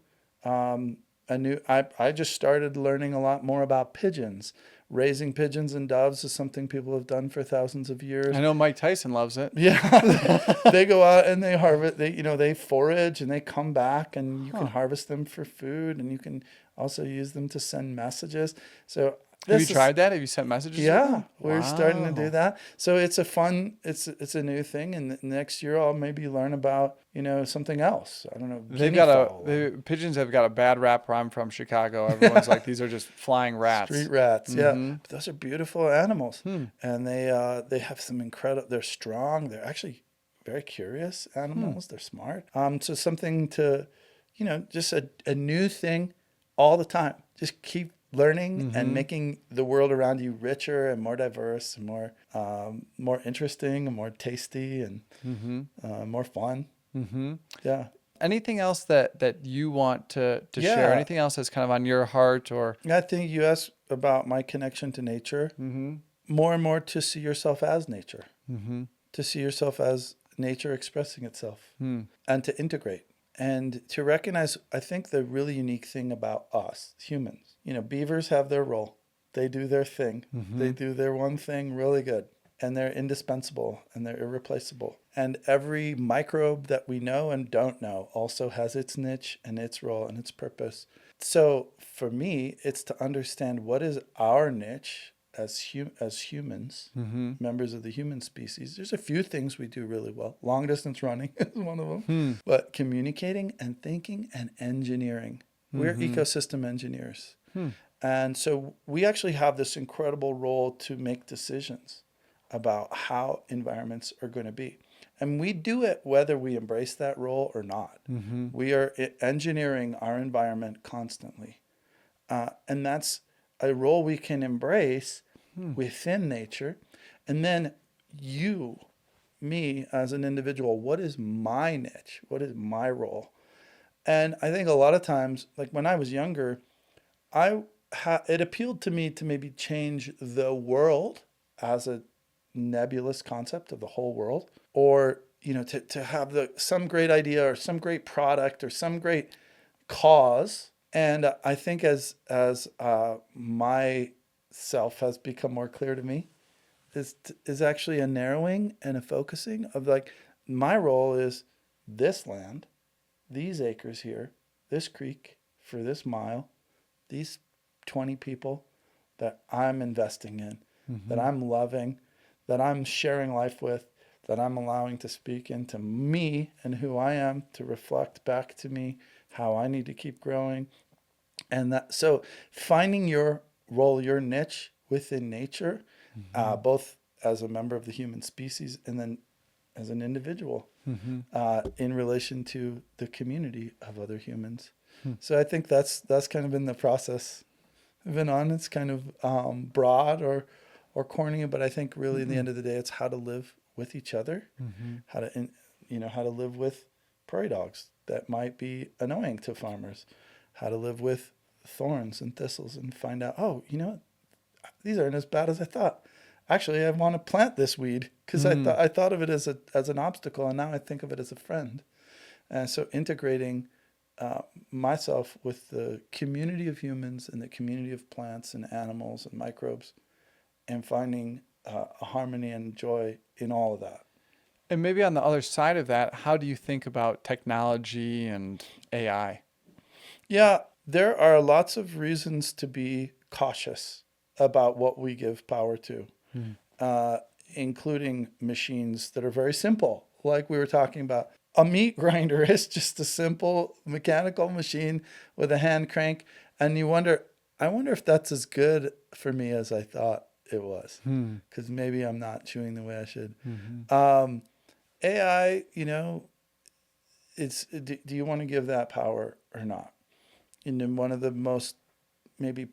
I just started learning a lot more about pigeons. Raising pigeons and doves is something people have done for thousands of years.
I know Mike Tyson loves it.
Yeah, they go out and they harvest. They forage and they come back, and you can harvest them for food, and you can also use them to send messages. So
Have you tried that? Have you sent messages?
Yeah, we're starting to do
Wow.
that. So it's it's a new thing, and next year I'll maybe learn about something else. I don't know.
They've
guinea
got
fowl,
the pigeons have got a bad rap where I'm from, Chicago. Everyone's like, these are just flying rats.
street rats. Yeah,
Mm-hmm.
but those are beautiful animals, and they have some incredible. They're strong. They're actually very curious animals. They're smart. So something to, just a new thing all the time. Just keep learning and making the world around you richer and more diverse and more interesting and more tasty and more fun. Yeah.
Anything else that you want to share?
Yeah.
Anything else that's kind of on your heart or?
I think you asked about my connection to nature. More and more to see yourself as nature, to see yourself as nature expressing itself, and to integrate and to recognize. I think the really unique thing about us humans, beavers have their role. They do their thing. They do their one thing really good, and they're indispensable and they're irreplaceable. And every microbe that we know and don't know also has its niche and its role and its purpose. So for me, it's to understand what is our niche as humans, members of the human species. There's a few things we do really well. Long distance running is one of them. But communicating and thinking and engineering. We're ecosystem engineers. And so we actually have this incredible role to make decisions about how environments are going to be. And we do it whether we embrace that role or not. We are engineering our environment constantly. And that's a role we can embrace within nature. And then me as an individual, what is my niche? What is my role? And I think a lot of times, like when I was younger, it appealed to me to maybe change the world as a nebulous concept of the whole world, or to have some great idea or some great product or some great cause. And I think as my self has become more clear to me, is actually a narrowing and a focusing of like, my role is this land, these acres here, this creek for this mile, these 20 people that I'm investing in, that I'm loving, that I'm sharing life with, that I'm allowing to speak into me and who I am, to reflect back to me how I need to keep growing. And so finding your role, your niche within nature, both as a member of the human species and then as an individual, in relation to the community of other humans. So I think that's kind of been the process I've been on. It's kind of broad or corny, but I think really in the end of the day, it's how to live with each other, how to live with prairie dogs that might be annoying to farmers, how to live with thorns and thistles and find out, these aren't as bad as I thought. Actually, I want to plant this weed because I thought of it as an obstacle, and now I think of it as a friend. And so integrating myself with the community of humans and the community of plants and animals and microbes, and finding a harmony and joy in all of that.
And maybe on the other side of that, how do you think about technology and AI?
Yeah, there are lots of reasons to be cautious about what we give power to, including machines that are very simple, like we were talking about. A meat grinder is just a simple mechanical machine with a hand crank, and I wonder if that's as good for me as I thought it was, because maybe I'm not chewing the way I should. AI, do you want to give that power or not? And then one of the most maybe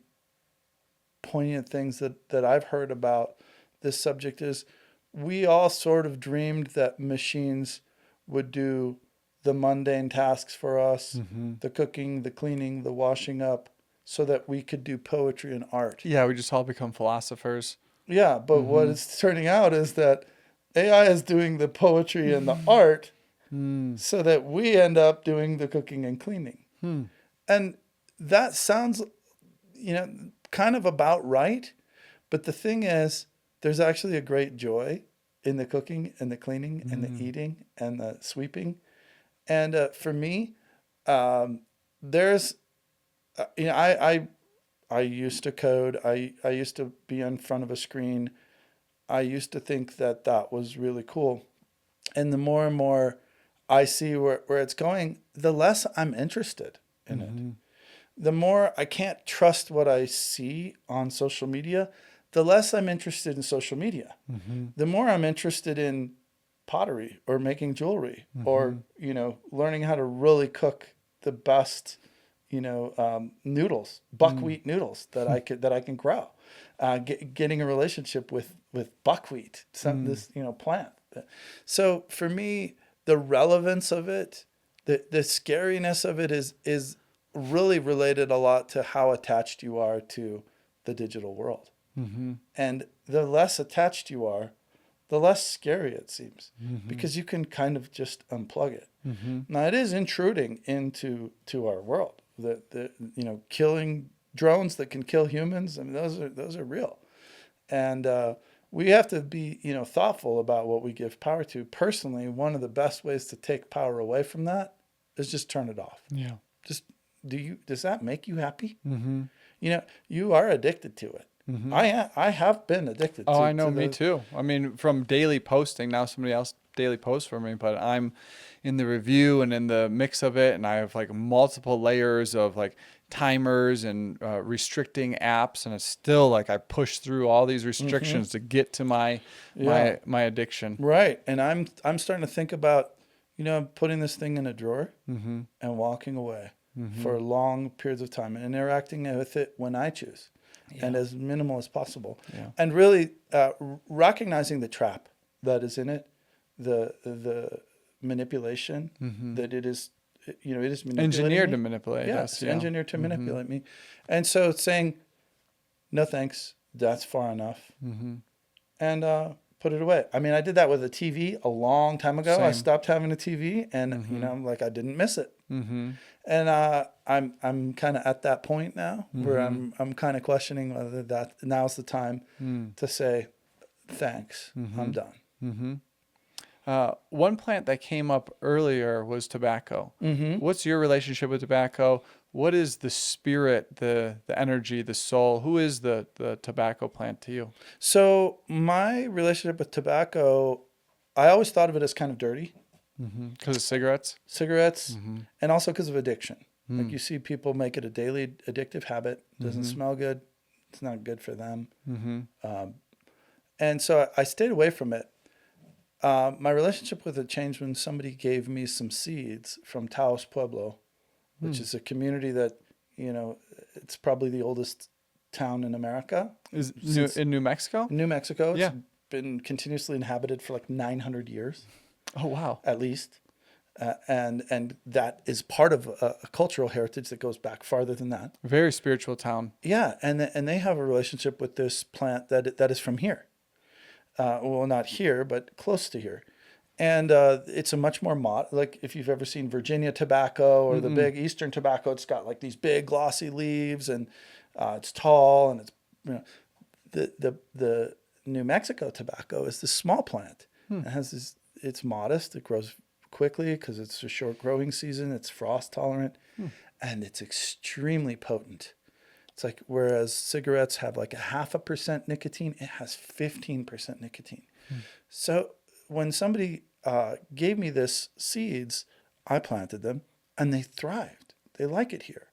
poignant things that I've heard about this subject is, we all sort of dreamed that machines would do the mundane tasks for us, the cooking, the cleaning, the washing up, so that we could do poetry and art.
Yeah, we just all become philosophers.
Yeah, but what it's turning out is that AI is doing the poetry and the art, so that we end up doing the cooking and cleaning. And that sounds, kind of about right. But the thing is, there's actually a great joy in the cooking and the cleaning and the eating and the sweeping. And for me, there's, I used to code. I used to be in front of a screen. I used to think that that was really cool. And the more and more I see where it's going, the less I'm interested in it. The more I can't trust what I see on social media, the less I'm interested in social media. The more I'm interested in pottery or making jewelry or, learning how to really cook the best, noodles, buckwheat noodles that I can grow. Getting a relationship with buckwheat, this, plant. So for me, the relevance of it, the scariness of it is really related a lot to how attached you are to the digital world. And the less attached you are, the less scary it seems, because you can kind of just unplug it. Now it is intruding into our world. The killing drones that can kill humans. I mean, those are real, and we have to be thoughtful about what we give power to. Personally, one of the best ways to take power away from that is just turn it off.
Yeah.
Just does that make you happy? You are addicted to it. I have been addicted to it.
Oh, I know, me too. I mean, from daily posting, now somebody else daily posts for me, but I'm in the review and in the mix of it, and I have like multiple layers of like timers and restricting apps, and it's still like I push through all these restrictions to get to my addiction.
Right. And I'm starting to think about, putting this thing in a drawer and walking away for long periods of time and interacting with it when I choose and as minimal as possible. And really recognizing the trap that is in it, the manipulation that it is, it is
Engineered to
me.
manipulate us.
Yeah, engineered to manipulate me. And so it's saying, no thanks, that's far enough. And put it away. I mean, I did that with a TV a long time ago. I stopped having a TV and, I didn't miss it. And I'm kind of at that point now where I'm kind of questioning whether that now's the time to say, thanks, I'm done.
One plant that came up earlier was tobacco. What's your relationship with tobacco? What is the spirit, the energy, the soul? Who is the tobacco plant to you?
So my relationship with tobacco, I always thought of it as kind of dirty.
Because of cigarettes?
Cigarettes, and also because of addiction. Like you see people make it a daily addictive habit. Doesn't smell good. It's not good for them. And so I stayed away from it. My relationship with it changed when somebody gave me some seeds from Taos Pueblo, which is a community that, it's probably the oldest town in America.
In New Mexico?
New Mexico. It's been continuously inhabited for like 900 years.
Oh, wow.
At least. And that is part of a cultural heritage that goes back farther than that.
Very spiritual town.
Yeah, and they have a relationship with this plant that is from here. Well, not here, but close to here. And it's a much more like if you've ever seen Virginia tobacco or the big Eastern tobacco, it's got like these big glossy leaves and it's tall and it's the New Mexico tobacco is this small plant. It has this. It's modest. It grows quickly because it's a short growing season. It's frost tolerant, and it's extremely potent. It's like whereas cigarettes have like 0.5% nicotine, it has 15% nicotine. So when somebody gave me this seeds, I planted them and they thrived. They like it here.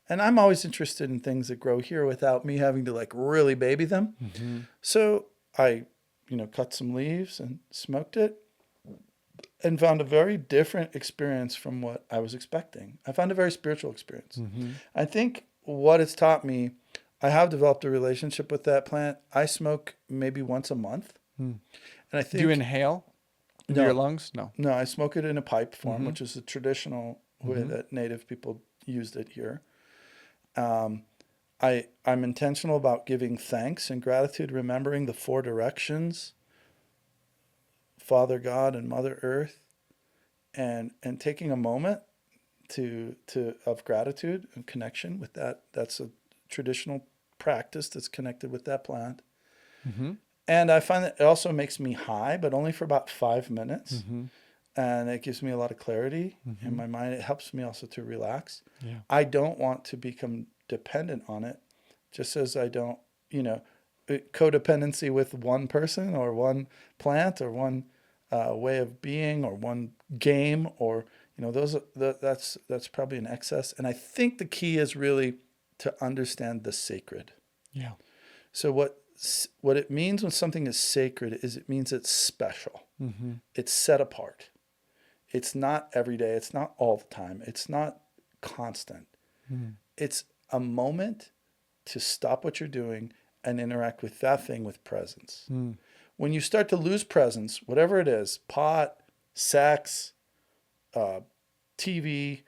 And I'm always interested in things that grow here without me having to like really baby them. So I, cut some leaves and smoked it and found a very different experience from what I was expecting. I found a very spiritual experience. I think what it's taught me, I have developed a relationship with that plant. I smoke maybe once a month. And I think.
Do you inhale into your lungs? No.
No, I smoke it in a pipe form, which is the traditional way that native people used it here. I'm intentional about giving thanks and gratitude, remembering the 4 directions, Father God and Mother Earth, and taking a moment of gratitude and connection with that. That's a traditional practice that's connected with that plant. And I find that it also makes me high, but only for about 5 minutes. And it gives me a lot of clarity in my mind. It helps me also to relax.
Yeah.
I don't want to become dependent on it, just as I don't, codependency with one person or one plant or one way of being or one game, or that's probably an excess. And I think the key is really to understand the sacred.
Yeah.
So what it means when something is sacred is it means it's special. It's set apart. It's not every day. It's not all the time. It's not constant. It's a moment to stop what you're doing and interact with that thing with presence. When you start to lose presence, whatever it is, pot, sex, TV,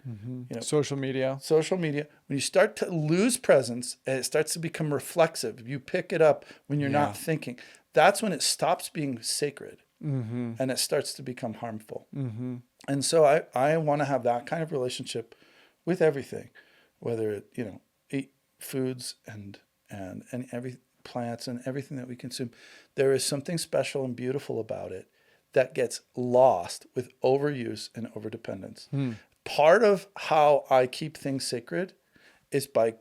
Social media.
when you start to lose presence and it starts to become reflexive, you pick it up when you're not thinking, that's when it stops being sacred and it starts to become harmful. And so I want to have that kind of relationship with everything, whether it, eat foods and every plants and everything that we consume. There is something special and beautiful about it that gets lost with overuse and overdependence. Part of how I keep things sacred is by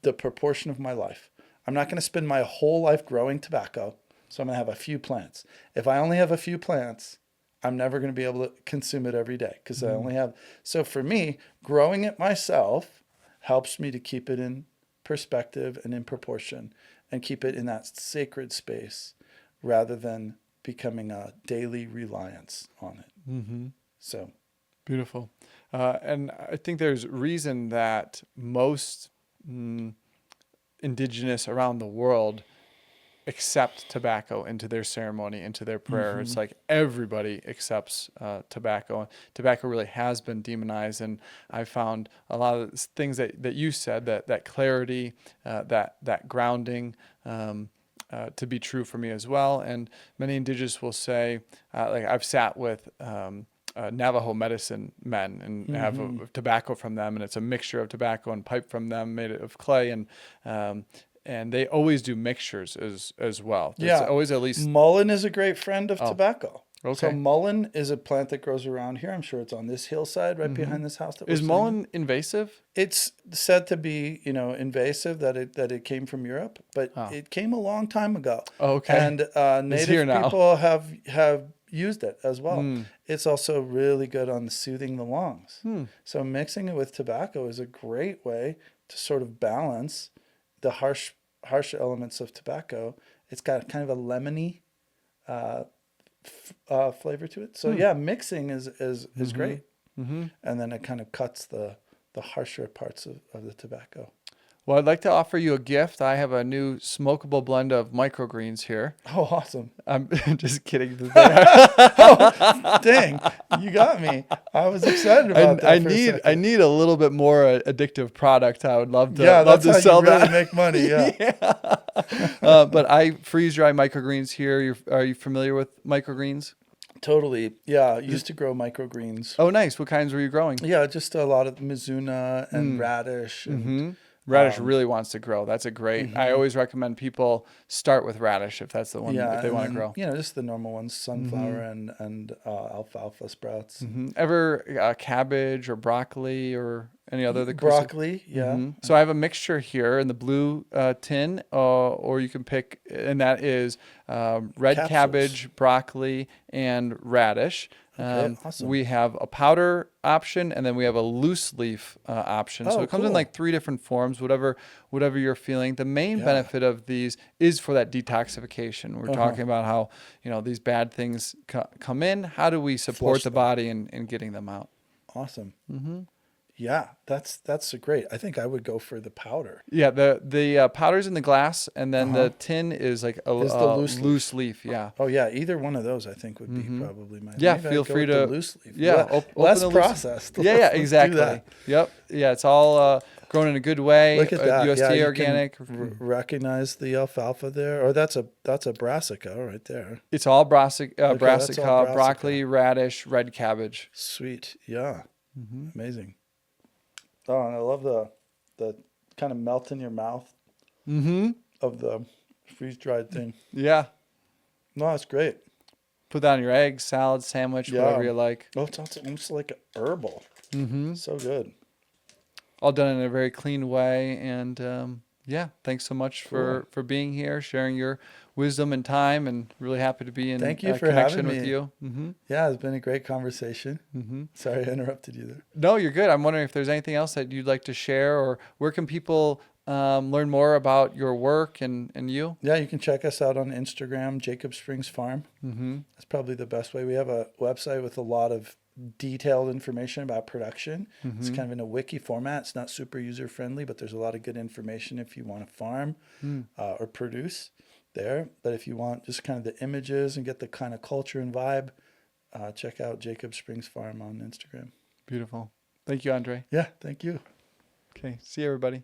the proportion of my life. I'm not going to spend my whole life growing tobacco, so I'm going to have a few plants. If I only have a few plants, I'm never going to be able to consume it every day because I only have. So for me, growing it myself helps me to keep it in perspective and in proportion and keep it in that sacred space rather than becoming a daily reliance on it. So
beautiful. And I think there's reason that most indigenous around the world accept tobacco into their ceremony, into their prayer. It's like everybody accepts tobacco. Tobacco really has been demonized, and I found a lot of things that you said, that clarity, that grounding, to be true for me as well. And many indigenous will say, like I've sat with Navajo medicine men and have a tobacco from them, and it's a mixture of tobacco and pipe from them made of clay, and they always do mixtures as well. There's always at least.
Mullein is a great friend of tobacco.
Okay.
So mullein is a plant that grows around here. I'm sure it's on this hillside right behind this house.
Is mullein invasive?
It's said to be, invasive, that it came from Europe, but it came a long time ago.
Okay.
And native people have used it as well. It's also really good on soothing the lungs. So mixing it with tobacco is a great way to sort of balance the harsh elements of tobacco. It's got kind of a lemony flavor to it. So mixing is great. And then it kind of cuts the harsher parts of the tobacco.
Well, I'd like to offer you a gift. I have a new smokable blend of microgreens here.
Oh, awesome.
I'm just kidding.
Oh, dang. You got me. I was excited about that.
I need a little bit more addictive product. I would love to
that's
sell
how you
that.
really make money. Yeah.
But I freeze dry microgreens here. Are you familiar with microgreens?
Totally. Yeah. I used to grow microgreens.
Oh, nice. What kinds were you growing?
Yeah, just a lot of Mizuna and radish. And,
radish really wants to grow. That's a great. I always recommend people start with radish if that's the one if they want to grow.
Just the normal ones: sunflower and alfalfa sprouts.
Ever cabbage or broccoli or any other?
Broccoli, yeah.
So I have a mixture here in the blue tin, or you can pick, and that is red
Capsules.
Cabbage, broccoli, and radish.
Okay, awesome.
We have a powder option, and then we have a loose leaf option. So it comes in like 3 different forms, whatever you're feeling. The main benefit of these is for that detoxification. We're talking about how these bad things come in. How do we support the body in getting them out?
Awesome. Yeah, that's great. I think I would go for the powder.
Yeah, the powder's in the glass, and then the tin is like a loose leaf. Yeah.
Oh yeah, either one of those I think would be probably my.
Yeah,
maybe
feel
I'd go
free
with
to
the loose leaf.
Yeah,
less processed.
Yeah, exactly. Yep. Yeah, it's all grown in a good way.
Look at that.
USDA organic.
Recognize the alfalfa there, or that's a brassica right there.
It's all brassica,
all brassica.
broccoli, radish, red cabbage.
Sweet. Yeah. Amazing. Oh, and I love the kind of melt in your mouth
Mm-hmm.
of the freeze dried thing.
Yeah.
No, it's great.
Put that on your egg, salad, sandwich, whatever
Yeah.
you like.
Oh, it's almost like herbal.
Mm-hmm.
So good.
All done in a very clean way. And yeah, thanks so much
Cool.
for being here, sharing your wisdom and time, and really happy to be in
Thank you for
connection
having
with
me.
you. Mm-hmm.
Yeah, it's been a great conversation.
Mm-hmm.
Sorry I interrupted you there.
No, you're good. I'm wondering if there's anything else that you'd like to share, or where can people learn more about your work and you?
Yeah, you can check us out on Instagram, Jacob Springs Farm.
Mm-hmm.
That's probably the best way. We have a website with a lot of detailed information about production. It's
Mm-hmm.
kind of in a wiki format. It's not super user friendly, but there's a lot of good information if you want to farm or produce there. But if you want just kind of the images and get the kind of culture and vibe, check out Jacob Springs Farm on Instagram.
Beautiful. Thank you, Andre.
Yeah, thank you.
Okay. See you, everybody.